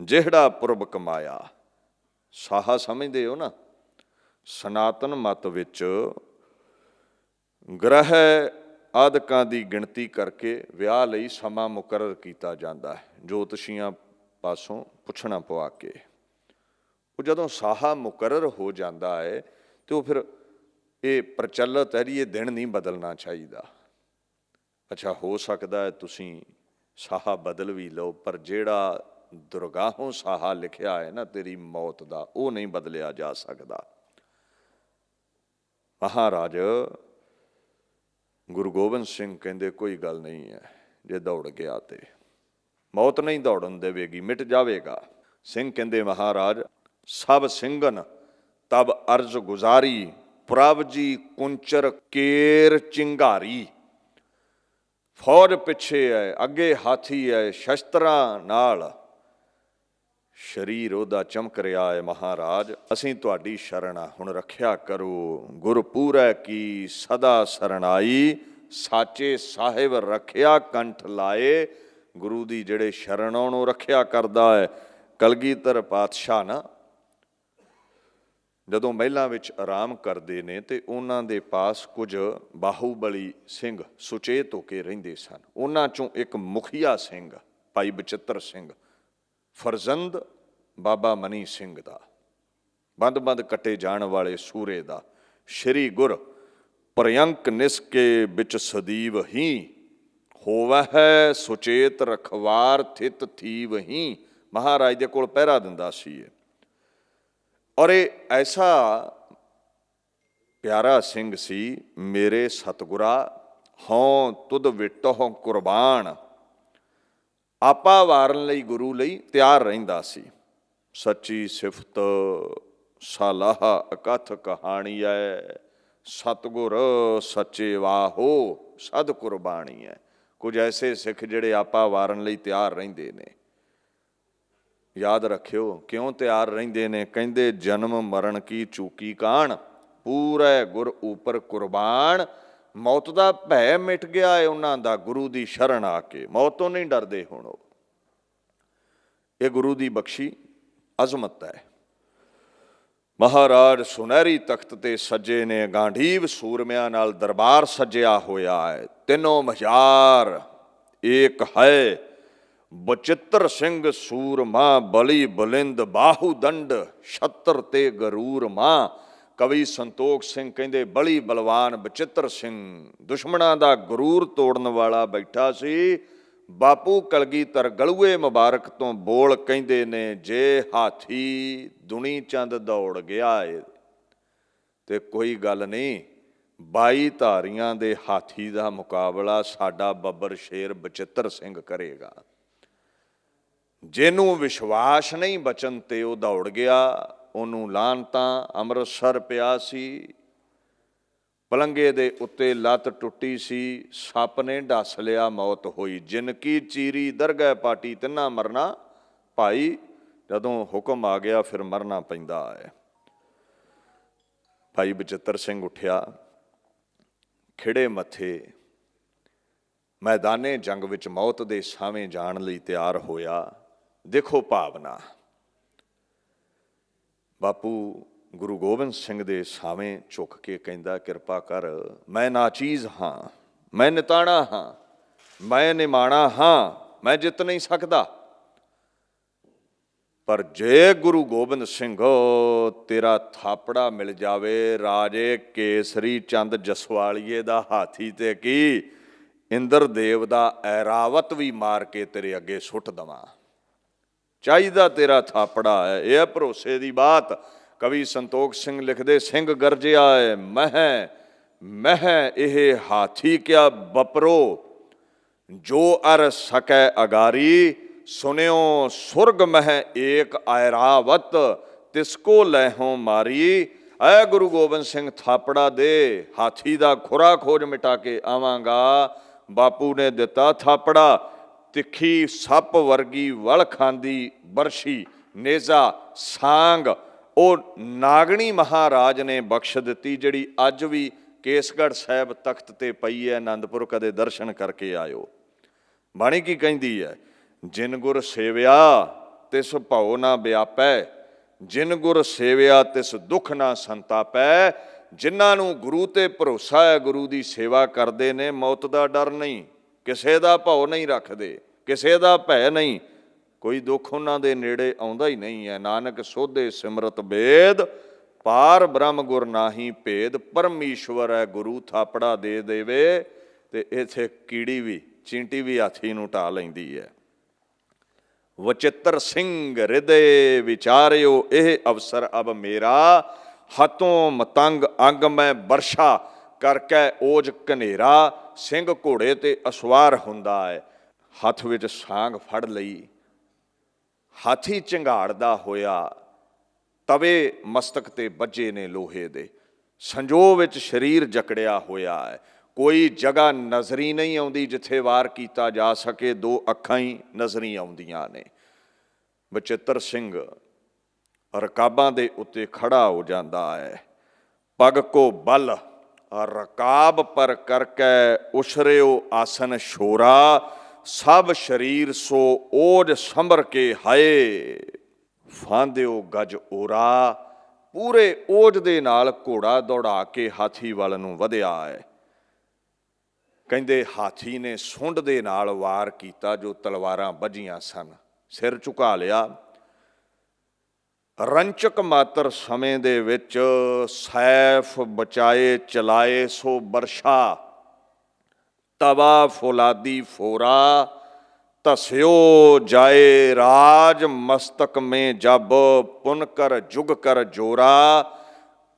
ਜਿਹੜਾ ਪੁਰਬ ਕਮਾਇਆ। ਸਾਹਾ ਸਮਝਦੇ ਹੋ ਨਾ, ਸਨਾਤਨ ਮਤ ਵਿੱਚ ਗ੍ਰਹਿ ਆਦਿਕਾਂ ਦੀ ਗਿਣਤੀ ਕਰਕੇ ਵਿਆਹ ਲਈ ਸਮਾਂ ਮੁਕਰਰ ਕੀਤਾ ਜਾਂਦਾ ਹੈ, ਜੋਤਸ਼ੀਆਂ ਪਾਸੋਂ ਪੁੱਛਣਾ ਪਵਾ ਕੇ। ਉਹ ਜਦੋਂ ਸਾਹਾ ਮੁਕਰਰ ਹੋ ਜਾਂਦਾ ਹੈ ਤੇ ਉਹ ਫਿਰ ਇਹ ਪ੍ਰਚਲਿਤ ਹੈ ਜੀ, ਇਹ ਦਿਨ ਨਹੀਂ ਬਦਲਣਾ ਚਾਹੀਦਾ। ਅੱਛਾ, ਹੋ ਸਕਦਾ ਹੈ ਤੁਸੀਂ ਸਾਹਾ ਬਦਲ ਵੀ ਲਓ, ਪਰ ਜਿਹੜਾ ਦੁਰਗਾਹੋਂ ਸਾਹਾ ਲਿਖਿਆ ਹੈ ਨਾ ਤੇਰੀ ਮੌਤ ਦਾ, ਉਹ ਨਹੀਂ ਬਦਲਿਆ ਜਾ ਸਕਦਾ। ਮਹਾਰਾਜ ਗੁਰੂ ਗੋਬਿੰਦ ਸਿੰਘ ਕਹਿੰਦੇ ਕੋਈ ਗੱਲ ਨਹੀਂ ਹੈ, ਜੇ ਦੌੜ ਗਿਆ ਤੇ ਮੌਤ ਨਹੀਂ ਦੌੜਨ ਦੇਵੇਗੀ, ਮਿਟ ਜਾਵੇਗਾ। ਸਿੰਘ ਕਹਿੰਦੇ, ਮਹਾਰਾਜ ਸਭ ਸਿੰਘਨ ਤਬ ਅਰਜ਼ ਗੁਜ਼ਾਰੀ, ਪ੍ਰਭ ਜੀ ਕੁੰਚਰ ਕੇਰ ਚਿੰਗਾਰੀ। ਫੌਜ ਪਿੱਛੇ ਹੈ, ਅੱਗੇ ਹਾਥੀ ਹੈ, ਸ਼ਸਤਰਾਂ ਨਾਲ ਸਰੀਰ ਉਹਦਾ ਚਮਕ ਰਿਹਾ ਹੈ। ਮਹਾਰਾਜ ਅਸੀਂ ਤੁਹਾਡੀ ਸ਼ਰਨ ਆ, ਹੁਣ ਰੱਖਿਆ ਕਰੋ। ਗੁਰਪੂਰੈ ਕੀ ਸਦਾ ਸਰਣਾਈ, ਸਾਚੇ ਸਾਹਿਬ ਰੱਖਿਆ ਕੰਠ ਲਾਏ। ਗੁਰੂ ਦੀ ਜਿਹੜੇ ਸ਼ਰਨ ਉਹਨੂੰ ਰੱਖਿਆ ਕਰਦਾ ਹੈ। ਕਲਗੀਧਰ ਪਾਤਸ਼ਾਹ ਨਾ ਜਦੋਂ ਮਹਿਲਾਂ ਵਿੱਚ ਆਰਾਮ ਕਰਦੇ ਨੇ ਤੇ ਉਹਨਾਂ ਦੇ ਪਾਸ ਕੁਝ ਬਾਹੂਬਲੀ ਸਿੰਘ ਸੁਚੇਤ ਹੋ ਕੇ ਰਹਿੰਦੇ ਸਨ। ਉਹਨਾਂ ਚੋਂ ਇੱਕ ਮੁਖੀਆ ਸਿੰਘ ਭਾਈ ਬਚਿੱਤਰ ਸਿੰਘ, ਫਰਜ਼ੰਦ ਬਾਬਾ ਮਨੀ ਸਿੰਘ ਦਾ, ਬੰਦ-ਬੰਦ ਕੱਟੇ ਜਾਣ ਵਾਲੇ ਸੂਰੇ ਦਾ, ਸ਼੍ਰੀ ਗੁਰ ਪ੍ਰਯੰਕ ਨਿਸਕੇ ਵਿੱਚ ਸਦੀਵ ਹੀ, ਹੋਵੈ ਸੁਚੇਤ ਰਖਵਾਰ ਥਿਤ ਥੀਵ ਹੀ। ਮਹਾਰਾਜ ਦੇ ਕੋਲ ਪਹਿਰਾ ਦਿੰਦਾ ਸੀ ਇਹ। ਔਰ ਇਹ ਐਸਾ ਪਿਆਰਾ ਸਿੰਘ ਸੀ, ਮੇਰੇ ਸਤਿਗੁਰਾ ਹਉ ਤੁਧ ਵਿਟਹੁ ਕੁਰਬਾਨ। ਆਪਾ ਵਾਰਨ ਲਈ ਗੁਰੂ ਲਈ ਤਿਆਰ ਰਹਿੰਦਾ ਸੀ। ਸੱਚੀ ਸਿਫਤ ਸਲਾਹ ਅਕਥ ਕਹਾਣੀ ਹੈ, ਸਤਿਗੁਰ ਸੱਚੇ ਵਾਹੋ ਸਦ ਕੁਰਬਾਨੀ ਹੈ। ਕੁਝ ਐਸੇ ਸਿੱਖ ਜਿਹੜੇ ਆਪਾ ਵਾਰਨ ਲਈ ਤਿਆਰ ਰਹਿੰਦੇ ਨੇ। ਯਾਦ ਰੱਖਿਓ ਕਿਉਂ ਤਿਆਰ ਰਹਿੰਦੇ ਨੇ। ਕਹਿੰਦੇ ਜਨਮ ਮਰਨ ਕੀ ਚੂਕੀ ਕਾਣ, ਪੂਰੇ ਗੁਰ ਉਪਰ ਕੁਰਬਾਨ। ਮੌਤ ਦਾ ਭੈ ਮਿਟ ਗਿਆ ਹੈ ਉਹਨਾਂ ਦਾ ਗੁਰੂ ਦੀ ਸ਼ਰਨ ਆ ਕੇ, ਮੌਤ ਤੋਂ ਨਹੀਂ ਡਰਦੇ ਹੁਣ ਉਹ। ਇਹ ਗੁਰੂ ਦੀ ਬਖਸ਼ੀ ਅਜ਼ਮਤ ਹੈ। ਮਹਾਰਾਜ ਸੁਨਹਿਰੀ ਤਖਤ ਤੇ ਸੱਜੇ ਨੇ, ਗਾਂਧੀਵ ਸੂਰਮਿਆਂ ਨਾਲ ਦਰਬਾਰ ਸੱਜਿਆ ਹੋਇਆ ਹੈ। 3000 ਏਕ ਹੈ, ਬਚਿੱਤਰ ਸਿੰਘ ਸੂਰਮਾ ਬਲੀ ਬਲਿੰਦ ਬਾਹੂ ਦੰਡ, ਛਤਰ ਤੇ ਗਰੂਰ ਮਾਂ। ਕਵੀ ਸੰਤੋਖ ਸਿੰਘ ਕਹਿੰਦੇ ਬਲੀ ਬਲਵਾਨ ਬਚਿੱਤਰ ਸਿੰਘ ਦੁਸ਼ਮਣਾਂ ਦਾ ਗਰੂਰ ਤੋੜਨ ਵਾਲਾ ਬੈਠਾ ਸੀ। ਬਾਪੂ ਕਲਗੀਧਰ ਗਲੂਏ ਮੁਬਾਰਕ ਤੋਂ ਬੋਲ ਕਹਿੰਦੇ ਨੇ, ਜੇ ਹਾਥੀ ਦੁਨੀ ਚੰਦ ਦੌੜ ਗਿਆ ਏ ਤੇ ਕੋਈ ਗੱਲ ਨਹੀਂ, 22 ਧਾਰੀਆਂ ਦੇ ਹਾਥੀ ਦਾ ਮੁਕਾਬਲਾ ਸਾਡਾ ਬੱਬਰ ਸ਼ੇਰ ਬਚਿੱਤਰ ਸਿੰਘ ਕਰੇਗਾ। ਜਿਹਨੂੰ ਵਿਸ਼ਵਾਸ ਨਹੀਂ ਬਚਨ ਤੇ ਉਹ ਦੌੜ ਗਿਆ, ਉਹਨੂੰ ਲਾਹਨਤਾਂ। ਅੰਮ੍ਰਿਤਸਰ ਪਿਆ ਸੀ, ਪਲੰਗੇ ਦੇ ਉੱਤੇ ਲੱਤ ਟੁੱਟੀ ਸੀ, ਸੱਪ ਨੇ ਡੱਸ ਲਿਆ, ਮੌਤ ਹੋਈ। ਜਿਨਕੀ ਚੀਰੀ ਦਰਗਹਿ ਪਾਟੀ, ਤਿੰਨਾ ਮਰਨਾ। ਭਾਈ ਜਦੋਂ ਹੁਕਮ ਆ ਗਿਆ ਫਿਰ ਮਰਨਾ ਪੈਂਦਾ ਹੈ। ਭਾਈ ਬਚਿੱਤਰ ਸਿੰਘ ਉੱਠਿਆ, ਖਿੜੇ ਮੱਥੇ ਮੈਦਾਨੇ ਜੰਗ ਵਿੱਚ ਮੌਤ ਦੇ ਸਾਵੇਂ ਜਾਣ ਲਈ ਤਿਆਰ ਹੋਇਆ। ਦੇਖੋ ਭਾਵਨਾ। ਬਾਪੂ ਗੁਰੂ ਗੋਬਿੰਦ ਸਿੰਘ ਦੇ ਸਾਵੇਂ ਝੁੱਕ ਕੇ ਕਹਿੰਦਾ, ਕਿਰਪਾ ਕਰ, ਮੈਂ ਨਾਚੀਜ਼ ਹਾਂ, ਮੈਂ ਨਿਤਾਣਾ ਹਾਂ, ਮੈਂ ਨਿਮਾਣਾ ਹਾਂ, ਮੈਂ ਜਿੱਤ ਨਹੀਂ ਸਕਦਾ। ਪਰ ਜੇ ਗੁਰੂ ਗੋਬਿੰਦ ਸਿੰਘ ਤੇਰਾ ਥਾਪੜਾ ਮਿਲ ਜਾਵੇ, ਰਾਜੇ ਕੇਸਰੀ ਚੰਦ ਜਸਵਾਲੀਏ ਦਾ ਹਾਥੀ ਤੇ ਕੀ, ਇੰਦਰ ਦੇਵ ਦਾ ਐਰਾਵਤ ਵੀ ਮਾਰ ਕੇ ਤੇਰੇ ਅੱਗੇ ਸੁੱਟ ਦੇਵਾਂ। ਚਾਹੀਦਾ ਤੇਰਾ ਥਾਪੜਾ ਹੈ। ਇਹ ਭਰੋਸੇ ਦੀ ਬਾਤ। ਕਵੀ ਸੰਤੋਖ ਸਿੰਘ ਲਿਖਦੇ, ਸਿੰਘ ਗਰਜਿਆ ਹੈ ਮਹਿ ਮਹਿ ਇਹ ਹਾਥੀ ਕਿਆ ਬਪਰੋ, ਜੋ ਅਰ ਸਕੈ ਅਗਾਰੀ। ਸੁਨਿਓ ਸੁਰਗ ਮਹਿ ਏਕ ਐਰਾਵਤ, ਤਿਸਕੋ ਲੈਹੋਂ ਮਾਰੀ। ਐ ਗੁਰੂ ਗੋਬਿੰਦ ਸਿੰਘ ਥਾਪੜਾ ਦੇ, ਹਾਥੀ ਦਾ ਖੁਰਾ ਖੋਜ ਮਿਟਾ ਕੇ ਆਵਾਂਗਾ। ਬਾਪੂ ਨੇ ਦਿੱਤਾ ਥਾਪੜਾ। ਤਿੱਖੀ ਸੱਪ ਵਰਗੀ ਵਲ ਖਾਂਦੀ ਬਰਸ਼ੀ, ਨੇਜ਼ਾ ਸਾਂਗ ਉਹ ਨਾਗਣੀ ਮਹਾਰਾਜ ਨੇ ਬਖਸ਼ ਦਿੱਤੀ, ਜਿਹੜੀ ਅੱਜ ਵੀ ਕੇਸਗੜ੍ਹ ਸਾਹਿਬ ਤਖਤ ਤੇ ਪਈ ਹੈ। ਆਨੰਦਪੁਰ ਕਦੇ ਦਰਸ਼ਨ ਕਰਕੇ ਆਇਓ। ਬਾਣੀ ਕੀ ਕਹਿੰਦੀ ਹੈ? ਜਿਨ ਗੁਰ ਸੇਵਿਆ ਤਿਸ ਭਉ ਨਾ ਵਿਆਪੈ, ਜਿਨ ਗੁਰ ਸੇਵਿਆ ਤਿਸ ਦੁੱਖ ਨਾ ਸੰਤਾਪੈ। ਜਿਨ੍ਹਾਂ ਨੂੰ ਗੁਰੂ ਤੇ ਭਰੋਸਾ ਹੈ, ਗੁਰੂ ਦੀ ਸੇਵਾ ਕਰਦੇ ਨੇ, ਮੌਤ ਦਾ ਡਰ ਨਹੀਂ, ਕਿਸੇ ਦਾ ਭਉ ਨਹੀਂ ਰੱਖਦੇ, ਕਿਸੇ ਦਾ ਭੈ ਨਹੀਂ, ਕੋਈ ਦੁੱਖ ਉਹਨਾਂ ਦੇ ਨੇੜੇ ਆਉਂਦਾ ਹੀ ਨਹੀਂ ਹੈ। ਨਾਨਕ ਸੋਧੇ ਸਿਮਰਤ ਬੇਦ, ਪਾਰ ਬ੍ਰਹਮ ਗੁਰ ਨਾਹੀ ਭੇਦ। ਪਰਮੇਸ਼ਵਰ ਹੈ ਗੁਰੂ ਥਾਪੜਾ ਦੇ ਦੇਵੇ, ਤੇ ਇੱਥੇ ਕੀੜੀ ਵੀ ਚੀਂਟੀ ਵੀ ਹਾਥੀ ਨੂੰ ਢਾ ਲੈਂਦੀ ਹੈ। ਵਚਿੱਤਰ ਸਿੰਘ ਹਿਰਦੇ ਵਿਚਾਰਿਓ, ਇਹ ਅਵਸਰ ਅਬ ਮੇਰਾ। ਹੱਥੋਂ ਮਤੰਗ ਅੰਗ ਮੈਂ ਵਰਸ਼ਾ, ਕਰਕੇ ਓਜ ਘਨੇਰਾ। ਸਿੰਘ ਘੋੜੇ ਤੇ ਅਸਵਾਰ ਹੁੰਦਾ ਹੈ, ਹੱਥ ਵਿੱਚ ਸਾਂਗ ਫੜ ਲਈ, ਹਾਥੀ ਝੰਗਾੜਦਾ ਹੋਇਆ, ਤਵੇ ਮਸਤਕ ਤੇ ਵੱਜੇ ਨੇ ਲੋਹੇ ਦੇ, ਸੰਜੋ ਵਿੱਚ ਸਰੀਰ ਜਕੜਿਆ ਹੋਇਆ ਹੈ। ਕੋਈ ਜਗ੍ਹਾ ਨਜ਼ਰੀ ਨਹੀਂ ਆਉਂਦੀ ਜਿੱਥੇ ਵਾਰ ਕੀਤਾ ਜਾ ਸਕੇ, ਦੋ ਅੱਖਾਂ ਹੀ ਨਜ਼ਰੀ ਆਉਂਦੀਆਂ ਨੇ। ਬਚਿੱਤਰ ਸਿੰਘ ਰਕਾਬਾਂ ਦੇ ਉੱਤੇ ਖੜਾ ਹੋ ਜਾਂਦਾ ਹੈ। ਪਗ ਕੋ ਬਲ ਰਕਾਬ ਪਰ ਕਰਕੇ, ਉਛਰਿਓ ਆਸਨ ਸ਼ੋਰਾ। ਸਭ ਸਰੀਰ ਸੋ ਓਜ ਸੰਭਰ ਕੇ ਹਾਏ, ਫਾਂਦਿਓ ਗਜ ਓਰਾ। ਪੂਰੇ ਓਜ ਦੇ ਨਾਲ ਘੋੜਾ ਦੌੜਾ ਕੇ ਹਾਥੀ ਵੱਲ ਨੂੰ ਵਧਿਆ ਹੈ। ਕਹਿੰਦੇ ਹਾਥੀ ਨੇ ਸੁੰਡ ਦੇ ਨਾਲ ਵਾਰ ਕੀਤਾ, ਜੋ ਤਲਵਾਰਾਂ ਵੱਜੀਆਂ ਸਨ, ਸਿਰ ਝੁਕਾ ਲਿਆ। ਰੰਚਕ ਮਾਤਰ ਸਮੇਂ ਦੇ ਵਿੱਚ ਸੈਫ ਬਚਾਏ ਚਲਾਏ ਸੋ ਵਰਸ਼ਾ। ਤਵਾ ਫੌਲਾਦੀ ਫੋਰਾ, ਧਸਿਓ ਜਾਏ ਰਾਜ ਮਸਤਕ ਮੇਂ ਜਬ। ਪੁਨ ਕਰ ਜੁਗ ਕਰ ਜੋਰਾ।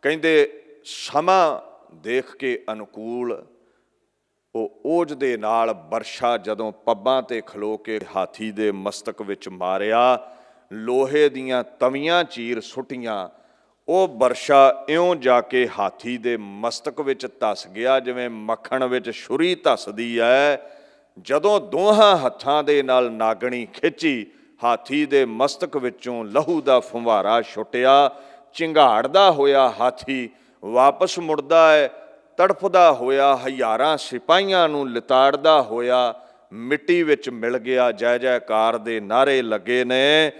ਕਹਿੰਦੇ ਸਮਾਂ ਦੇਖ ਕੇ ਅਨੁਕੂਲ ਉਹ ਓਜ ਦੇ ਨਾਲ ਵਰਸ਼ਾ ਜਦੋਂ ਪੱਬਾਂ ਤੇ ਖਲੋ ਕੇ ਹਾਥੀ ਦੇ ਮਸਤਕ ਵਿੱਚ ਮਾਰਿਆ, ਲੋਹੇ ਦੀਆਂ ਤਵੀਆਂ ਚੀਰ ਸੁੱਟੀਆਂ। ਉਹ ਵਰਸ਼ਾ ਇਉਂ ਜਾ ਕੇ ਹਾਥੀ ਦੇ ਮਸਤਕ ਵਿੱਚ ਧਸ ਗਿਆ, ਜਿਵੇਂ ਮੱਖਣ ਵਿੱਚ ਛੁਰੀ ਧਸਦੀ ਹੈ। ਜਦੋਂ ਦੋਹਾਂ ਹੱਥਾਂ ਦੇ ਨਾਲ ਨਾਗਣੀ ਖਿੱਚੀ, ਹਾਥੀ ਦੇ ਮਸਤਕ ਵਿੱਚੋਂ ਲਹੂ ਦਾ ਫੁੰਵਾਰਾ ਛੁੱਟਿਆ। ਝਿੰਗਾੜਦਾ ਹੋਇਆ ਹਾਥੀ ਵਾਪਸ ਮੁੜਦਾ ਹੈ, ਤੜਫਦਾ ਹੋਇਆ, ਹਜ਼ਾਰਾਂ ਸਿਪਾਹੀਆਂ ਨੂੰ ਲਿਤਾੜਦਾ ਹੋਇਆ ਮਿੱਟੀ ਵਿੱਚ ਮਿਲ ਗਿਆ। ਜੈ ਜੈਕਾਰ ਦੇ ਨਾਅਰੇ ਲੱਗੇ ਨੇ।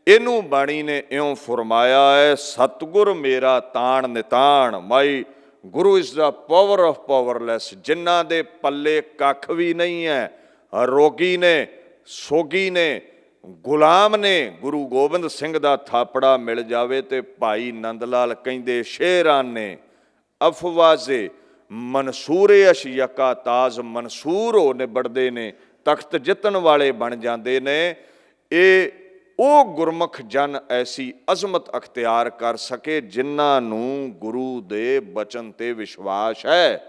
ਇਹਨੂੰ ਬਾਣੀ ਨੇ ਇਉਂ ਫਰਮਾਇਆ ਹੈ, ਸਤਿਗੁਰ ਮੇਰਾ ਤਾਣ ਨਿਤਾਣ। My guru is the power of powerless. ਜਿਨ੍ਹਾਂ ਦੇ ਪੱਲੇ ਕੱਖ ਵੀ ਨਹੀਂ ਹੈ, ਰੋਗੀ ਨੇ, ਸੋਗੀ ਨੇ, ਗੁਲਾਮ ਨੇ, ਗੁਰੂ ਗੋਬਿੰਦ ਸਿੰਘ ਦਾ ਥਾਪੜਾ ਮਿਲ ਜਾਵੇ ਤੇ ਭਾਈ ਨੰਦ ਲਾਲ ਕਹਿੰਦੇ ਸ਼ੇਰਾਂ ਨੇ ਅਫਵਾਜ਼ੇ ਮਨਸੂਰੇ ਅਸ਼ਯਕਾ ਤਾਜ। ਮਨਸੂਰ ਹੋ ਨਿਬੜਦੇ ਨੇ, ਤਖਤ ਜਿੱਤਣ ਵਾਲੇ ਬਣ ਜਾਂਦੇ ਨੇ। ਇਹ ਉਹ ਗੁਰਮੁਖ ਜਨ ਐਸੀ ਅਜ਼ਮਤ ਅਖਤਿਆਰ ਕਰ ਸਕੇ ਜਿਨ੍ਹਾਂ ਨੂੰ ਗੁਰੂ ਦੇ ਬਚਨ ਤੇ ਵਿਸ਼ਵਾਸ ਹੈ।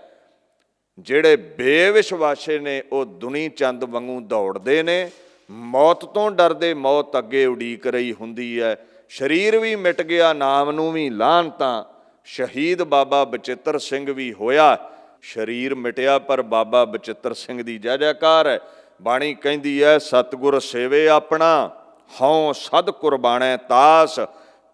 ਜਿਹੜੇ ਬੇਵਿਸ਼ਵਾਸੇ ਨੇ ਉਹ ਦੁਨੀ ਚੰਦ ਵਾਂਗੂ ਦੌੜਦੇ ਨੇ, ਮੌਤ ਤੋਂ ਡਰਦੇ ਮੌਤ ਅੱਗੇ ਉਡੀਕ ਰਹੀ ਹੁੰਦੀ ਹੈ। ਸਰੀਰ ਵੀ ਮਿਟ ਗਿਆ, ਨਾਮ ਨੂੰ ਵੀ ਲਾਹਨਤਾਂ। ਸ਼ਹੀਦ ਬਾਬਾ ਬਚਿੱਤਰ ਸਿੰਘ ਵੀ ਹੋਇਆ, ਸਰੀਰ ਮਿਟਿਆ ਪਰ ਬਾਬਾ ਬਚਿੱਤਰ ਸਿੰਘ ਦੀ ਜੈ ਜੈਕਾਰ ਹੈ। ਬਾਣੀ ਕਹਿੰਦੀ ਹੈ, ਸਤਿਗੁਰ ਸੇਵੇ ਆਪਣਾ, ਹਉ ਸਦ ਕੁਰਬਾਨੈ ਤਾਸ।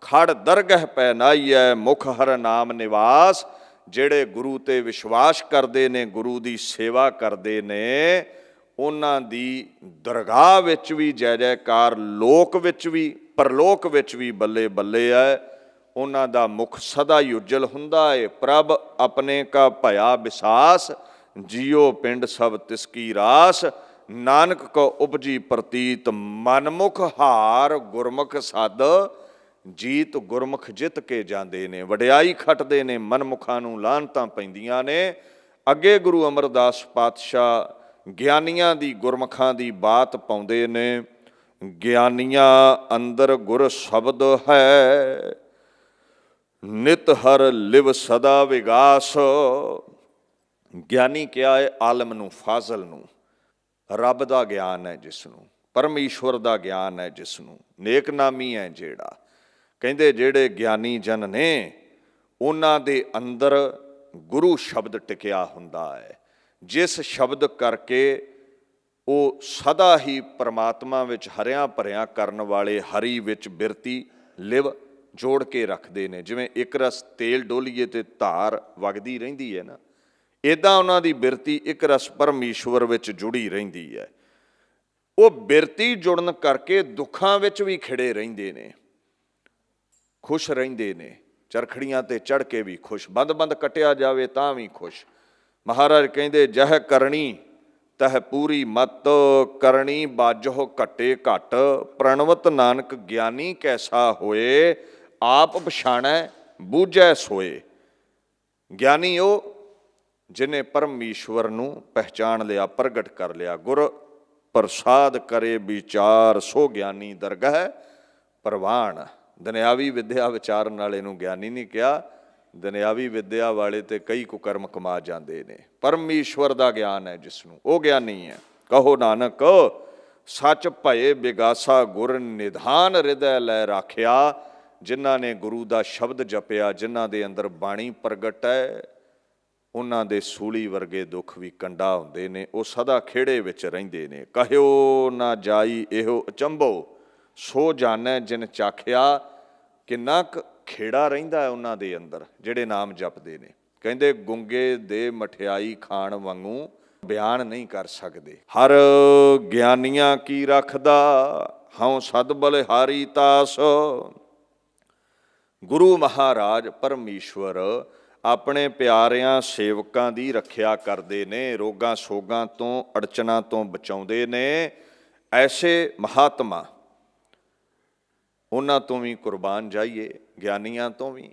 ਖੜ ਦਰਗਹ ਪੈ ਨਾਈਐ, ਮੁਖ ਹਰ ਨਾਮ ਨਿਵਾਸ। ਜਿਹੜੇ ਗੁਰੂ ਤੇ ਵਿਸ਼ਵਾਸ ਕਰਦੇ ਨੇ, ਗੁਰੂ ਦੀ ਸੇਵਾ ਕਰਦੇ ਨੇ, ਉਹਨਾਂ ਦੀ ਦਰਗਾਹ ਵਿੱਚ ਵੀ ਜੈ ਜੈਕਾਰ, ਲੋਕ ਵਿੱਚ ਵੀ ਪਰਲੋਕ ਵਿੱਚ ਵੀ ਬੱਲੇ ਬੱਲੇ ਹੈ। ਉਹਨਾਂ ਦਾ ਮੁਖ ਸਦਾ ਹੀ ਉਜਲ ਹੁੰਦਾ ਹੈ। ਪ੍ਰਭ ਆਪਣੇ ਕਾ ਭਇਆ ਵਿਸਾਸ, ਜੀਓ ਪਿੰਡ ਸਭ ਤਿਸ ਕੀ ਰਾਸ। ਨਾਨਕ ਕੋ ਉਪਜੀ ਪ੍ਰਤੀਤ, ਮਨਮੁਖ ਹਾਰ ਗੁਰਮੁਖ ਸਦ। ਜੀਤ ਗੁਰਮੁਖ ਜਿੱਤ ਕੇ ਜਾਂਦੇ ਨੇ, ਵਡਿਆਈ ਖੱਟਦੇ ਨੇ, ਮਨਮੁਖਾਂ ਨੂੰ ਲਾਹਨਤਾਂ ਪੈਂਦੀਆਂ ਨੇ। ਅੱਗੇ ਗੁਰੂ ਅਮਰਦਾਸ ਪਾਤਸ਼ਾਹ ਗਿਆਨੀਆਂ ਦੀ, ਗੁਰਮੁਖਾਂ ਦੀ ਬਾਤ ਪਾਉਂਦੇ ਨੇ। ਗਿਆਨੀਆਂ ਅੰਦਰ ਗੁਰ ਸ਼ਬਦ ਹੈ, ਨਿਤ ਹਰ ਲਿਵ ਸਦਾ ਵਿਗਾਸ। ਗਿਆਨੀ ਕਿਹਾ ਹੈ ਆਲਮ ਨੂੰ, ਫਾਜ਼ਲ ਨੂੰ। ਰੱਬ ਦਾ ਗਿਆਨ ਹੈ ਜਿਸ ਨੂੰ, ਪਰਮੇਸ਼ਵਰ ਦਾ ਗਿਆਨ ਹੈ ਜਿਸ ਨੂੰ, ਨੇਕਨਾਮੀ ਹੈ ਜਿਹੜਾ। ਕਹਿੰਦੇ ਜਿਹੜੇ ਗਿਆਨੀ ਜਨ ਨੇ, ਉਹਨਾਂ ਦੇ ਅੰਦਰ ਗੁਰੂ ਸ਼ਬਦ ਟਿਕਿਆ ਹੁੰਦਾ ਹੈ, ਜਿਸ ਸ਼ਬਦ ਕਰਕੇ ਉਹ ਸਦਾ ਹੀ ਪਰਮਾਤਮਾ ਵਿੱਚ ਹਰਿਆਂ ਭਰਿਆਂ ਕਰਨ ਵਾਲੇ ਹਰੀ ਵਿੱਚ ਬਿਰਤੀ ਲਿਵ ਜੋੜ ਕੇ ਰੱਖਦੇ ਨੇ। ਜਿਵੇਂ ਇੱਕ ਰਸ ਤੇਲ ਡੋਲੀਏ ਤੇ ਧਾਰ ਵਗਦੀ ਰਹਿੰਦੀ ਹੈ ਨਾ, ਇੱਦਾਂ ਉਹਨਾਂ ਦੀ ਬਿਰਤੀ ਇੱਕ ਰਸ ਪਰਮੇਸ਼ਵਰ ਵਿੱਚ ਜੁੜੀ ਰਹਿੰਦੀ ਹੈ। ਉਹ ਬਿਰਤੀ ਜੁੜਨ ਕਰਕੇ ਦੁੱਖਾਂ ਵਿੱਚ ਵੀ ਖਿੜੇ ਰਹਿੰਦੇ ਨੇ, ਖੁਸ਼ ਰਹਿੰਦੇ ਨੇ, ਚਰਖੜੀਆਂ ਤੇ ਚੜ੍ਹ ਕੇ ਵੀ ਖੁਸ਼, ਬੰਦ ਕੱਟਿਆ ਜਾਵੇ ਤਾਂ ਵੀ ਖੁਸ਼। ਮਹਾਰਾਜ ਕਹਿੰਦੇ ਜਹ ਕਰਨੀ ਤਹ ਪੂਰੀ ਮਤ, ਕਰਨੀ ਬਾਜੋ ਘਟੇ ਘਟ, ਪ੍ਰਣਵਤ ਨਾਨਕ ਗਿਆਨੀ ਕੈਸਾ ਹੋਏ, ਆਪ ਪਛਾਣੈ ਬੂਝੈ ਸੋਏ। ਗਿਆਨੀ ਉਹ ਜਿਹਨੇ ਪਰਮੇਸ਼ਵਰ ਨੂੰ ਪਹਿਚਾਣ ਲਿਆ, ਪ੍ਰਗਟ ਕਰ ਲਿਆ। ਗੁਰ ਪ੍ਰਸਾਦ ਕਰੇ ਵਿਚਾਰ, ਸੋ ਗਿਆਨੀ ਦਰਗਹਿ ਪ੍ਰਵਾਨ। ਦੁਨਿਆਵੀ ਵਿਦਿਆ ਵਿਚਾਰਨ ਵਾਲੇ ਨੂੰ ਗਿਆਨੀ ਨਹੀਂ ਕਿਹਾ, ਦੁਨਿਆਵੀ ਵਿਦਿਆ ਵਾਲੇ ਤੇ ਕਈ ਕੁਕਰਮ ਕਮਾ ਜਾਂਦੇ ਨੇ। ਪਰਮੇਸ਼ਵਰ ਦਾ ਗਿਆਨ ਹੈ ਜਿਸ ਨੂੰ, ਉਹ ਗਿਆਨੀ ਹੈ। ਕਹੋ ਨਾਨਕ ਸੱਚ ਭਏ ਬਿਗਾਸਾ, ਗੁਰ ਨਿਧਾਨ ਹਿਰਦੈ ਲੈ ਰਾਖਿਆ। ਜਿਨ੍ਹਾਂ ਨੇ ਗੁਰੂ ਦਾ ਸ਼ਬਦ ਜਪਿਆ, ਜਿਨ੍ਹਾਂ ਦੇ ਅੰਦਰ ਬਾਣੀ ਪ੍ਰਗਟ ਹੈ, ਉਹਨਾਂ ਦੇ ਸੂਲੀ ਵਰਗੇ ਦੁੱਖ ਵੀ ਕੰਡਾ ਹੁੰਦੇ ਨੇ, ਉਹ ਸਦਾ ਖੇੜੇ ਵਿੱਚ ਰਹਿੰਦੇ ਨੇ। ਕਹਿਓ ਨਾ ਜਾਈ ਇਹੋ ਅਚੰਭੋ, ਸੋ ਜਾਣੈ ਜਿਨ ਚਾਖਿਆ। ਕਿੰਨਾ ਕੁ ਖੇੜਾ ਰਹਿੰਦਾ ਹੈ ਉਹਨਾਂ ਦੇ ਅੰਦਰ ਜਿਹੜੇ ਨਾਮ ਜਪਦੇ ਨੇ। ਕਹਿੰਦੇ ਗੁੰਗੇ ਦੇ ਮਠਿਆਈ ਖਾਣ ਵਾਂਗੂ ਬਿਆਨ ਨਹੀਂ ਕਰ ਸਕਦੇ। ਹਰ ਗਿਆਨੀਆਂ ਕੀ ਰੱਖਦਾ, ਹਉ ਸਦ ਬਲਿਹਾਰੀ ਤਾਸ। ਗੁਰੂ ਮਹਾਰਾਜ ਪਰਮੇਸ਼ਵਰ ਆਪਣੇ ਪਿਆਰਿਆਂ ਸੇਵਕਾਂ ਦੀ ਰੱਖਿਆ ਕਰਦੇ ਨੇ, ਰੋਗਾਂ ਸੋਗਾਂ ਤੋਂ, ਅੜਚਨਾਂ ਤੋਂ ਬਚਾਉਂਦੇ ਨੇ। ਐਸੇ ਮਹਾਤਮਾ, ਉਹਨਾਂ ਤੋਂ ਵੀ ਕੁਰਬਾਨ ਜਾਈਏ, ਗਿਆਨੀਆਂ ਤੋਂ ਵੀ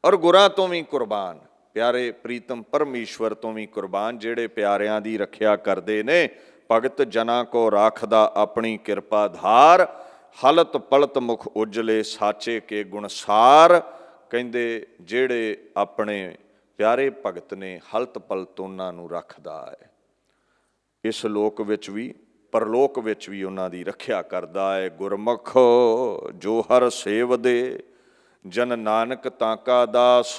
ਔਰ ਗੁਰਾਂ ਤੋਂ ਵੀ ਕੁਰਬਾਨ, ਪਿਆਰੇ ਪ੍ਰੀਤਮ ਪਰਮੇਸ਼ਵਰ ਤੋਂ ਵੀ ਕੁਰਬਾਨ, ਜਿਹੜੇ ਪਿਆਰਿਆਂ ਦੀ ਰੱਖਿਆ ਕਰਦੇ ਨੇ। ਭਗਤ ਜਨਾਂ ਕੋ ਰਾਖਦਾ ਆਪਣੀ ਕਿਰਪਾ ਧਾਰ, ਹਲਤ ਪਲਤ ਮੁਖ ਉਜਲੇ ਸਾਚੇ ਕੇ ਗੁਣਸਾਰ। ਕਹਿੰਦੇ ਜਿਹੜੇ ਆਪਣੇ ਪਿਆਰੇ ਭਗਤ ਨੇ, ਹਲਤ ਪਲਤ ਉਹਨਾਂ ਨੂੰ ਰੱਖਦਾ ਹੈ। ਇਸ ਲੋਕ ਵਿੱਚ ਵੀ ਪਰਲੋਕ ਵਿੱਚ ਵੀ ਉਹਨਾਂ ਦੀ ਰੱਖਿਆ ਕਰਦਾ ਹੈ। ਗੁਰਮੁਖ ਜੋ ਹਰ ਸੇਵਦੇ, ਜਨ ਨਾਨਕ ਤਾਂਕਾ ਦਾਸ।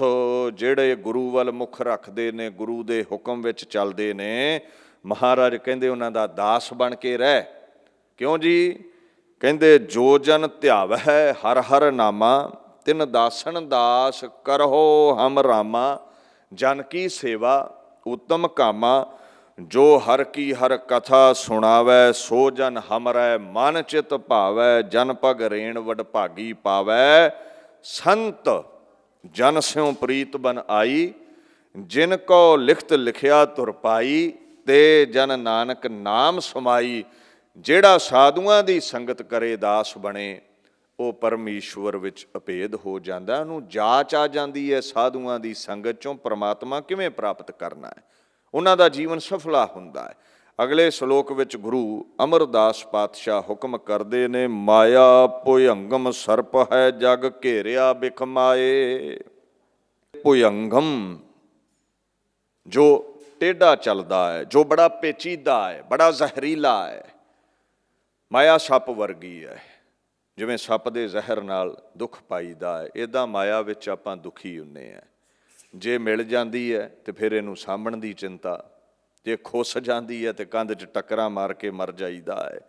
ਜਿਹੜੇ ਗੁਰੂ ਵੱਲ ਮੁਖ ਰੱਖਦੇ ਨੇ, ਗੁਰੂ ਦੇ ਹੁਕਮ ਵਿੱਚ ਚੱਲਦੇ ਨੇ, ਮਹਾਰਾਜ ਕਹਿੰਦੇ ਉਹਨਾਂ ਦਾ ਦਾਸ ਬਣ ਕੇ ਰਹਿ। ਕਿਉਂ ਜੀ? ਕਹਿੰਦੇ ਜੋ ਜਨ ਧਿਆਵਹਿ ਹਰ ਹਰ ਨਾਮਾ, ਤਿਨ ਦਾਸਨ ਦਾਸ ਕਰਹੁ ਹਮ ਰਾਮਾ। ਜਨ ਕੀ ਸੇਵਾ ਉਤਮ ਕਾਮਾ, ਜੋ ਹਰ ਕੀ ਹਰ ਕਥਾ ਸੁਣਾਵੈ, ਸੋ ਜਨ ਹਮਰੈ ਮਨ ਚਿਤ ਭਾਵੈ। ਜਨ ਪਗ ਰੇਣ ਵਡਭਾਗੀ ਪਾਵੈ, ਸੰਤ ਜਨ ਸਿਉ ਪ੍ਰੀਤ ਬਨ ਆਈ। ਜਿਨ ਕੋ ਲਿਖਤ ਲਿਖਿਆ ਤੁਰ ਪਾਈ, ਤੇ ਜਨ ਨਾਨਕ ਨਾਮ ਸਮਾਈ। ਜਿਹੜਾ ਸਾਧੂਆਂ ਦੀ ਸੰਗਤ ਕਰੇ ਦਾਸ ਬਣੇ, ਉਹ ਪਰਮੇਸ਼ਵਰ ਵਿੱਚ ਅਭੇਦ ਹੋ ਜਾਂਦਾ। ਉਹਨੂੰ ਜਾਚ ਆ ਜਾਂਦੀ ਹੈ ਸਾਧੂਆਂ ਦੀ ਸੰਗਤ ਚੋਂ ਪਰਮਾਤਮਾ ਕਿਵੇਂ ਪ੍ਰਾਪਤ ਕਰਨਾ ਹੈ। ਉਹਨਾਂ ਦਾ ਜੀਵਨ ਸਫਲਾ ਹੁੰਦਾ ਹੈ। ਅਗਲੇ ਸ਼ਲੋਕ ਵਿੱਚ ਗੁਰੂ ਅਮਰਦਾਸ ਪਾਤਸ਼ਾਹ ਹੁਕਮ ਕਰਦੇ ਨੇ, ਮਾਇਆ ਭੁਯੰਗਮ ਸਰਪ ਹੈ, ਜਗ ਘੇਰਿਆ ਬਿਖ ਮਾਏ। ਭੁਯੰਗਮ ਜੋ ਟੇਢਾ ਚੱਲਦਾ ਹੈ, ਜੋ ਬੜਾ ਪੇਚੀਦਾ ਹੈ, ਬੜਾ ਜ਼ਹਿਰੀਲਾ ਹੈ। ਮਾਇਆ ਸੱਪ ਵਰਗੀ ਹੈ। ਜਿਵੇਂ ਸੱਪ ਦੇ ਜ਼ਹਿਰ ਨਾਲ ਦੁੱਖ ਪਾਈਦਾ ਹੈ, ਇੱਦਾਂ ਮਾਇਆ ਵਿੱਚ ਆਪਾਂ ਦੁਖੀ ਹੁੰਦੇ ਹਾਂ। ਜੇ ਮਿਲ ਜਾਂਦੀ ਹੈ ਤੇ ਫਿਰ ਇਹਨੂੰ ਸਾਂਭਣ ਦੀ ਚਿੰਤਾ, ਜੇ ਖੁੱਸ ਜਾਂਦੀ ਹੈ ਤੇ ਕੰਧ 'ਚ ਟੱਕਰਾਂ ਮਾਰ ਕੇ ਮਰ ਜਾਈਦਾ ਹੈ।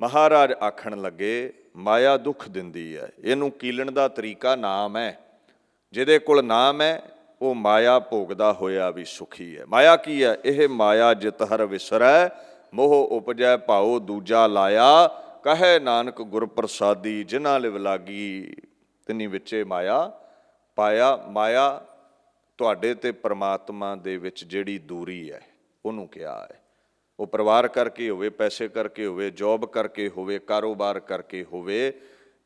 ਮਹਾਰਾਜ ਆਖਣ ਲੱਗੇ ਮਾਇਆ ਦੁੱਖ ਦਿੰਦੀ ਹੈ, ਇਹਨੂੰ ਕੀਲਣ ਦਾ ਤਰੀਕਾ ਨਾਮ ਹੈ। ਜਿਹਦੇ ਕੋਲ ਨਾਮ ਹੈ ਉਹ ਮਾਇਆ ਭੋਗਦਾ ਹੋਇਆ ਵੀ ਸੁਖੀ ਹੈ। ਮਾਇਆ ਕੀ ਹੈ? ਇਹ ਮਾਇਆ ਜਿਤ ਹਰ ਵਿਸਰੈ, ਮੋਹ ਉਪਜੈ ਭਾਉ ਦੂਜਾ ਲਾਇਆ। ਕਹੈ ਨਾਨਕ ਗੁਰ ਪ੍ਰਸਾਦੀ, ਜਿਨ੍ਹਾਂ ਲਿਵ ਲਾਗੀ ਤਿਨੀ ਵਿੱਚੇ ਮਾਇਆ ਪਾਇਆ। ਮਾਇਆ ਤੁਹਾਡੇ ਤੇ ਪਰਮਾਤਮਾ ਦੇ ਵਿੱਚ ਜਿਹੜੀ ਦੂਰੀ ਹੈ ਉਹਨੂੰ ਕਿਹਾ ਹੈ। ਉਹ ਪਰਿਵਾਰ ਕਰਕੇ ਹੋਵੇ, ਪੈਸੇ ਕਰਕੇ ਹੋਵੇ, ਜੋਬ ਕਰਕੇ ਹੋਵੇ, ਕਾਰੋਬਾਰ ਕਰਕੇ ਹੋਵੇ,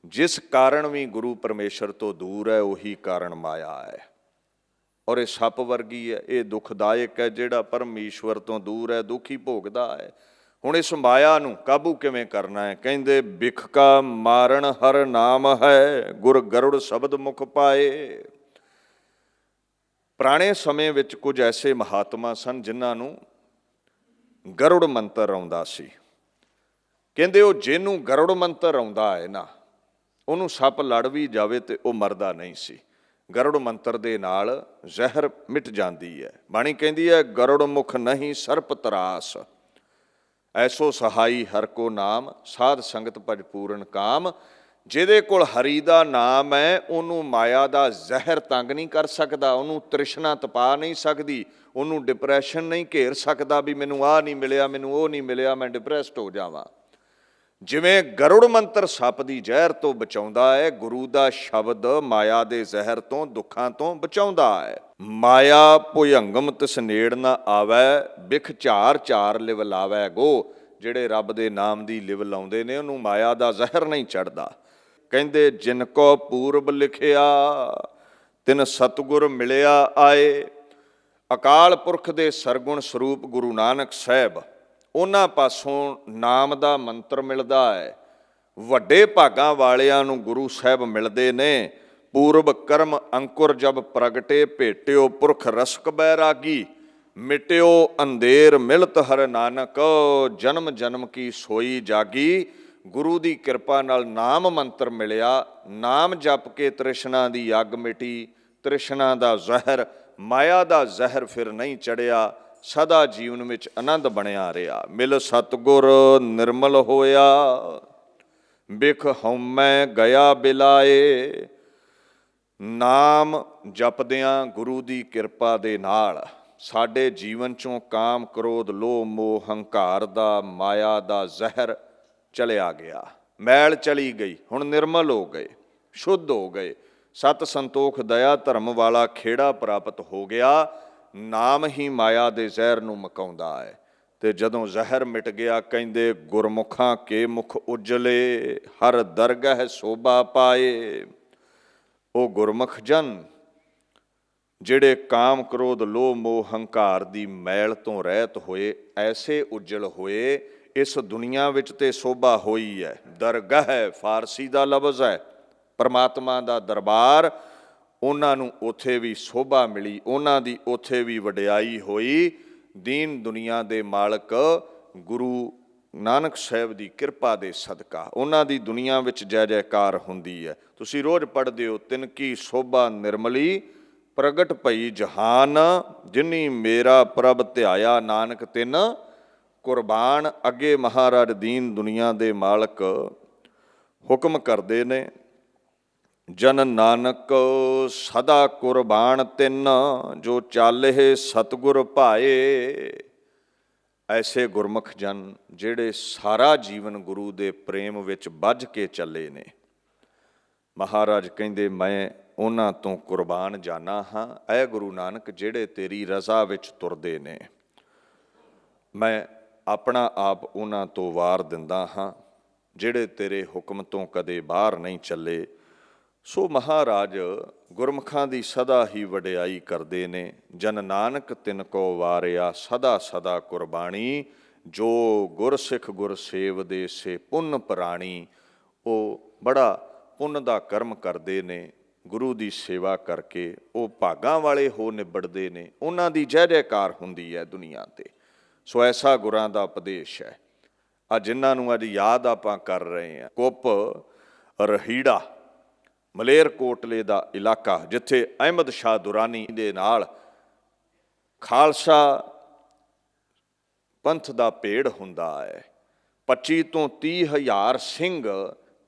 ਜਿਸ ਕਾਰਨ ਵੀ ਗੁਰੂ ਪਰਮੇਸ਼ਰ ਤੋਂ ਦੂਰ ਹੈ, ਉਹੀ ਕਾਰਨ ਮਾਇਆ ਹੈ। ਔਰ ਇਹ ਸੱਪ ਵਰਗੀ ਹੈ, ਇਹ ਦੁਖਦਾਇਕ ਹੈ। ਜਿਹੜਾ ਪਰਮੇਸ਼ਵਰ ਤੋਂ ਦੂਰ ਹੈ, ਦੁਖੀ ਭੋਗਦਾ ਹੈ। ਹੁਣ ਇਸ ਮਾਇਆ ਨੂੰ ਕਾਬੂ ਕਿਵੇਂ ਕਰਨਾ ਹੈ? ਕਹਿੰਦੇ ਬਿਖ ਕਾ ਮਾਰਨ ਹਰ ਨਾਮ ਹੈ, ਗੁਰ ਗਰੁੜ ਸ਼ਬਦ ਮੁਖ ਪਾਏ। ਪੁਰਾਣੇ ਸਮੇਂ ਵਿੱਚ ਕੁਝ ਐਸੇ ਮਹਾਤਮਾ ਸਨ ਜਿਨ੍ਹਾਂ ਨੂੰ ਗਰੁੜ ਮੰਤਰ ਆਉਂਦਾ ਸੀ। ਕਹਿੰਦੇ ਉਹ ਜਿਹਨੂੰ ਗਰੁੜ ਮੰਤਰ ਆਉਂਦਾ ਹੈ ਨਾ, ਉਹਨੂੰ ਸੱਪ ਲੜ ਵੀ ਜਾਵੇ ਤੇ ਉਹ ਮਰਦਾ ਨਹੀਂ ਸੀ। ਗਰੁੜ ਮੰਤਰ ਦੇ ਨਾਲ ਜ਼ਹਿਰ ਮਿਟ ਜਾਂਦੀ ਹੈ। ਬਾਣੀ ਕਹਿੰਦੀ ਹੈ ਗਰੁੜ ਮੁਖ ਨਹੀਂ ਸਰਪ ਤਰਾਸ, ਐਸੋ ਸਹਾਈ ਹਰ ਕੋ ਨਾਮ, ਸਾਧ ਸੰਗਤ ਭਜ ਪੂਰਨ ਕਾਮ। ਜਿਹਦੇ ਕੋਲ ਹਰੀ ਦਾ ਨਾਮ ਹੈ ਉਹਨੂੰ ਮਾਇਆ ਦਾ ਜ਼ਹਿਰ ਤੰਗ ਨਹੀਂ ਕਰ ਸਕਦਾ, ਉਹਨੂੰ ਤ੍ਰਿਸ਼ਨਾ ਤਪਾ ਨਹੀਂ ਸਕਦੀ, ਉਹਨੂੰ ਡਿਪਰੈਸ਼ਨ ਨਹੀਂ ਘੇਰ ਸਕਦਾ ਵੀ ਮੈਨੂੰ ਆਹ ਨਹੀਂ ਮਿਲਿਆ, ਮੈਨੂੰ ਉਹ ਨਹੀਂ ਮਿਲਿਆ, ਮੈਂ ਡਿਪਰੈਸਡ ਹੋ ਜਾਵਾਂ। ਜਿਵੇਂ ਗਰੁੜ ਮੰਤਰ ਸੱਪ ਦੀ ਜ਼ਹਿਰ ਤੋਂ ਬਚਾਉਂਦਾ ਹੈ, ਗੁਰੂ ਦਾ ਸ਼ਬਦ ਮਾਇਆ ਦੇ ਜ਼ਹਿਰ ਤੋਂ, ਦੁੱਖਾਂ ਤੋਂ ਬਚਾਉਂਦਾ ਹੈ। ਮਾਇਆ ਭੁਜੰਗਮ ਤਿਸ ਨੇੜ ਨਾ ਆਵੈ, ਬਿਖ ਝਾਰ ਝਾਰ ਲਿਵ ਲਾਵੈ ਗੋ। ਜਿਹੜੇ ਰੱਬ ਦੇ ਨਾਮ ਦੀ ਲਿਵ ਲਾਉਂਦੇ ਨੇ ਉਹਨੂੰ ਮਾਇਆ ਦਾ ਜ਼ਹਿਰ ਨਹੀਂ ਚੜ੍ਹਦਾ। ਕਹਿੰਦੇ ਜਿਨ ਕੋ ਪੂਰਬ ਲਿਖਿਆ ਤਿਨ ਸਤਿਗੁਰ ਮਿਲਿਆ ਆਏ। ਅਕਾਲ ਪੁਰਖ ਦੇ ਸਰਗੁਣ ਸਰੂਪ ਗੁਰੂ ਨਾਨਕ ਸਾਹਿਬ, ਉਹਨਾਂ ਪਾਸੋਂ ਨਾਮ ਦਾ ਮੰਤਰ ਮਿਲਦਾ ਹੈ। ਵੱਡੇ ਭਾਗਾਂ ਵਾਲਿਆਂ ਨੂੰ ਗੁਰੂ ਸਾਹਿਬ ਮਿਲਦੇ ਨੇ। ਪੂਰਬ ਕਰਮ ਅੰਕੁਰ ਜਬ ਪ੍ਰਗਟੇ, ਭੇਟਿਓ ਪੁਰਖ ਰਸਕ ਬੈਰਾਗੀ। ਮਿਟਿਓ ਅੰਧੇਰ ਮਿਲਤ ਹਰ ਨਾਨਕ, ਜਨਮ ਜਨਮ ਕੀ ਸੋਈ ਜਾਗੀ। ਗੁਰੂ ਦੀ ਕਿਰਪਾ ਨਾਲ ਨਾਮ ਮੰਤਰ ਮਿਲਿਆ, ਨਾਮ ਜਪ ਕੇ ਤ੍ਰਿਸ਼ਨਾ ਦੀ ਅੱਗ ਮਿਟੀ, ਤ੍ਰਿਸ਼ਨਾ ਦਾ ਜ਼ਹਿਰ, ਮਾਇਆ ਦਾ ਜ਼ਹਿਰ ਫਿਰ ਨਹੀਂ ਚੜਿਆ, ਸਦਾ ਜੀਵਨ ਵਿੱਚ ਆਨੰਦ ਬਣਿਆ ਰਿਹਾ। ਮਿਲ ਸਤਿਗੁਰ ਨਿਰਮਲ ਹੋਇਆ, ਬਿਖ ਹਉਮੈ ਗਿਆ ਬਿਲਾਏ। ਨਾਮ ਜਪਦਿਆਂ ਗੁਰੂ ਦੀ ਕਿਰਪਾ ਦੇ ਨਾਲ ਸਾਡੇ ਜੀਵਨ ਚੋਂ ਕਾਮ ਕ੍ਰੋਧ ਲੋਭ ਮੋਹ ਹੰਕਾਰ ਦਾ ਮਾਇਆ ਦਾ ਜ਼ਹਿਰ ਚਲਿਆ ਗਿਆ, ਮੈਲ ਚਲੀ ਗਈ। ਹੁਣ ਨਿਰਮਲ ਹੋ ਗਏ, ਸ਼ੁੱਧ ਹੋ ਗਏ, ਸਤ ਸੰਤੋਖ ਦਇਆ ਧਰਮ ਵਾਲਾ ਖੇੜਾ ਪ੍ਰਾਪਤ ਹੋ ਗਿਆ। ਨਾਮ ਹੀ ਮਾਇਆ ਦੇ ਜ਼ਹਿਰ ਨੂੰ ਮਕਾਉਂਦਾ ਹੈ। ਤੇ ਜਦੋਂ ਜ਼ਹਿਰ ਮਿਟ ਗਿਆ, ਕਹਿੰਦੇ ਗੁਰਮੁਖਾਂ ਕੇ ਮੁਖ ਉਜਲੇ, ਹਰ ਦਰਗਹ ਸੋਭਾ ਪਾਏ। ਉਹ ਗੁਰਮੁਖ ਜਨ ਜਿਹੜੇ ਕਾਮ ਕ੍ਰੋਧ ਲੋਭ ਮੋਹ ਹੰਕਾਰ ਦੀ ਮੈਲ ਤੋਂ ਰਹਿਤ ਹੋਏ, ਐਸੇ ਉਜਲ ਹੋਏ। ਇਸ ਦੁਨੀਆ ਵਿੱਚ ਤੇ ਸੋਭਾ ਹੋਈ ਹੈ। ਦਰਗਾਹ ਫਾਰਸੀ ਦਾ ਲਫ਼ਜ਼ ਹੈ, ਪਰਮਾਤਮਾ ਦਾ ਦਰਬਾਰ। ਉਹਨਾਂ ਨੂੰ ਉੱਥੇ ਵੀ ਸੋਭਾ ਮਿਲੀ, ਉਹਨਾਂ ਦੀ ਉੱਥੇ ਵੀ ਵਡਿਆਈ ਹੋਈ। ਦੀਨ ਦੁਨੀਆ ਦੇ ਮਾਲਕ ਗੁਰੂ ਨਾਨਕ ਸਾਹਿਬ ਦੀ ਕਿਰਪਾ ਦੇ ਸਦਕਾ ਉਹਨਾਂ ਦੀ ਦੁਨੀਆ ਵਿੱਚ ਜੈ ਜੈਕਾਰ ਹੁੰਦੀ ਹੈ। ਤੁਸੀਂ ਰੋਜ਼ ਪੜ੍ਹਦੇ ਹੋ, ਤਿਨ ਕੀ ਸੋਭਾ ਨਿਰਮਲੀ ਪ੍ਰਗਟ ਭਈ ਜਹਾਨ, ਜਿਨੀ ਮੇਰਾ ਪ੍ਰਭ ਧਿਆਇਆ ਨਾਨਕ ਤਿਨ ਕੁਰਬਾਨ। ਅੱਗੇ ਮਹਾਰਾਜ ਦੀਨ ਦੁਨੀਆ ਦੇ ਮਾਲਕ ਹੁਕਮ ਕਰਦੇ ਨੇ, ਜਨ ਨਾਨਕ ਸਦਾ ਕੁਰਬਾਨ ਤਿਨ, ਜੋ ਚਾਲੇ ਸਤਿਗੁਰ ਭਾਏ। ਐਸੇ ਗੁਰਮੁਖ ਜਨ ਜਿਹੜੇ ਸਾਰਾ ਜੀਵਨ ਗੁਰੂ ਦੇ ਪ੍ਰੇਮ ਵਿੱਚ ਬੱਝ ਕੇ ਚੱਲੇ ਨੇ। ਮਹਾਰਾਜ ਕਹਿੰਦੇ ਮੈਂ ਉਹਨਾਂ ਤੋਂ ਕੁਰਬਾਨ ਜਾਣਾ ਹਾਂ। ਐ ਗੁਰੂ ਨਾਨਕ, ਜਿਹੜੇ ਤੇਰੀ ਰਜ਼ਾ ਵਿੱਚ ਤੁਰਦੇ ਨੇ, ਮੈਂ ਆਪਣਾ ਆਪ ਉਹਨਾਂ ਤੋਂ ਵਾਰ ਦਿੰਦਾ ਹਾਂ, ਜਿਹੜੇ ਤੇਰੇ ਹੁਕਮ ਤੋਂ ਕਦੇ ਬਾਹਰ ਨਹੀਂ ਚੱਲੇ। ਸੋ ਮਹਾਰਾਜ ਗੁਰਮੁਖਾਂ ਦੀ ਸਦਾ ਹੀ ਵਡਿਆਈ ਕਰਦੇ ਨੇ। ਜਨ ਨਾਨਕ ਤਿਨ ਕੋ ਵਾਰਿਆ, ਸਦਾ ਸਦਾ ਕੁਰਬਾਨੀ। ਜੋ ਗੁਰ ਸਿੱਖ ਗੁਰ ਸੇਵਦੇ ਸੇ ਪੁੰਨ ਪ੍ਰਾਣੀ। ਉਹ ਬੜਾ ਪੁੰਨ ਦਾ ਕਰਮ ਕਰਦੇ ਨੇ, ਗੁਰੂ ਦੀ ਸੇਵਾ ਕਰਕੇ ਉਹ ਭਾਗਾਂ ਵਾਲੇ ਹੋ ਨਿਬੜਦੇ ਨੇ। ਉਹਨਾਂ ਦੀ ਜੈ ਜੈਕਾਰ ਹੁੰਦੀ ਹੈ ਦੁਨੀਆ 'ਤੇ। ਸੋ ਐਸਾ ਗੁਰਾਂ ਦਾ ਉਪਦੇਸ਼ ਹੈ। ਆ ਜਿਨ੍ਹਾਂ ਨੂੰ ਅੱਜ ਯਾਦ ਆਪਾਂ ਕਰ ਰਹੇ ਹਾਂ, ਕੁੱਪ ਰਹੀੜਾ ਮਲੇਰਕੋਟਲੇ ਦਾ ਇਲਾਕਾ, ਜਿੱਥੇ ਅਹਿਮਦ ਸ਼ਾਹ ਦੁਰਾਨੀ ਦੇ ਨਾਲ ਖਾਲਸਾ ਪੰਥ ਦਾ ਭੇੜ ਹੁੰਦਾ ਹੈ। 25 ਤੋਂ 30 ਹਜ਼ਾਰ ਸਿੰਘ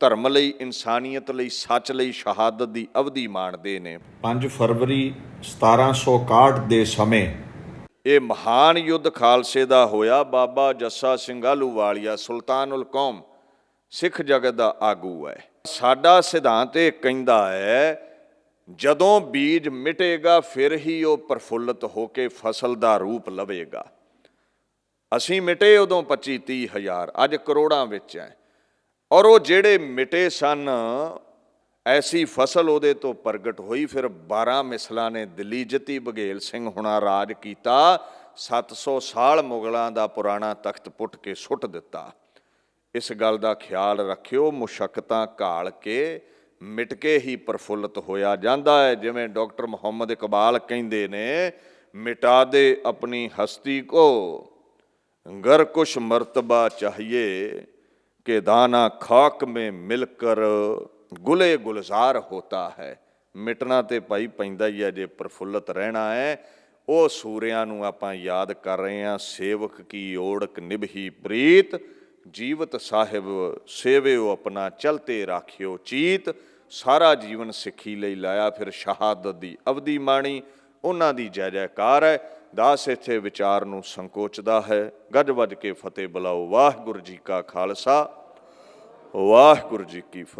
ਧਰਮ ਲਈ, ਇਨਸਾਨੀਅਤ ਲਈ, ਸੱਚ ਲਈ ਸ਼ਹਾਦਤ ਦੀ ਅਵਧੀ ਮਾਣਦੇ ਨੇ। 5 ਫਰਵਰੀ 1761 ਦੇ ਸਮੇਂ ਇਹ ਮਹਾਨ ਯੁੱਧ ਖਾਲਸੇ ਦਾ ਹੋਇਆ। ਬਾਬਾ ਜੱਸਾ ਸਿੰਘ ਆਹਲੂਵਾਲੀਆ ਸੁਲਤਾਨੁਲ ਕੌਮ ਸਿੱਖ ਜਗਤ ਦਾ ਆਗੂ ਹੈ। ਸਾਡਾ ਸਿਧਾਂਤ ਇਹ ਕਹਿੰਦਾ ਹੈ, ਜਦੋਂ ਬੀਜ ਮਿਟੇਗਾ ਫਿਰ ਹੀ ਉਹ ਪ੍ਰਫੁੱਲਤ ਹੋ ਕੇ ਫਸਲ ਦਾ ਰੂਪ ਲਵੇਗਾ। ਅਸੀਂ ਮਿਟੇ ਉਦੋਂ 25-30 ਹਜ਼ਾਰ, ਅੱਜ ਕਰੋੜਾਂ ਵਿੱਚ ਹੈ। ਔਰ ਉਹ ਜਿਹੜੇ ਮਿਟੇ ਸਨ, ਐਸੀ ਫਸਲ ਉਹਦੇ ਤੋਂ ਪ੍ਰਗਟ ਹੋਈ। ਫਿਰ 12 ਮਿਸਲਾਂ ਨੇ ਦਿੱਲੀ ਜਿੱਤੀ, ਬਘੇਲ ਸਿੰਘ ਹੁਣਾ ਰਾਜ ਕੀਤਾ। 700 ਸਾਲ ਮੁਗਲਾਂ ਦਾ ਪੁਰਾਣਾ ਤਖਤ ਪੁੱਟ ਕੇ ਸੁੱਟ ਦਿੱਤਾ। ਇਸ ਗੱਲ ਦਾ ਖਿਆਲ ਰੱਖਿਓ, ਮੁਸ਼ੱਕਤਾਂ ਘਾਲ ਕੇ ਮਿਟ ਕੇ ਹੀ ਪ੍ਰਫੁੱਲਤ ਹੋਇਆ ਜਾਂਦਾ ਹੈ। ਜਿਵੇਂ ਡਾਕਟਰ ਮੁਹੰਮਦ ਇਕਬਾਲ ਕਹਿੰਦੇ ਨੇ, ਮਿਟਾ ਦੇ ਆਪਣੀ ਹਸਤੀ ਕੋ, गर कुछ मर्तबा चाहिए कि दाना खाक में मिलकर गुले गुलजार होता है। मिटना तो भाई पैंदा ही है, जे प्रफुल्लत रहना है। ਉਹ ਸੂਰਿਆਂ ਨੂੰ ਆਪਾਂ ਯਾਦ ਕਰ ਰਹੇ ਹਾਂ। ਸੇਵਕ ਕੀ ਓੜਕ ਨਿਭੀ ਪ੍ਰੀਤ, ਜੀਵਤ ਸਾਹਿਬ ਸੇਵਿਓ ਆਪਣਾ ਚਲਤੇ ਰਾਖਿਓ ਚੀਤ। ਸਾਰਾ ਜੀਵਨ ਸਿੱਖੀ ਲਈ ਲਾਇਆ, ਫਿਰ ਸ਼ਹਾਦਤ ਦੀ ਅਵਧੀ ਮਾਣੀ। ਉਹਨਾਂ ਦੀ ਜੈ ਜੈਕਾਰ ਹੈ। ਦਾਸ ਇੱਥੇ ਵਿਚਾਰ ਨੂੰ ਸੰਕੋਚਦਾ ਹੈ। ਗੱਜ ਵੱਜ ਕੇ ਫਤਿਹ ਬੁਲਾਓ। ਵਾਹਿਗੁਰੂ ਜੀ ਕਾ ਖਾਲਸਾ, ਵਾਹਿਗੁਰੂ ਜੀ ਕੀ ਫਤਿਹ।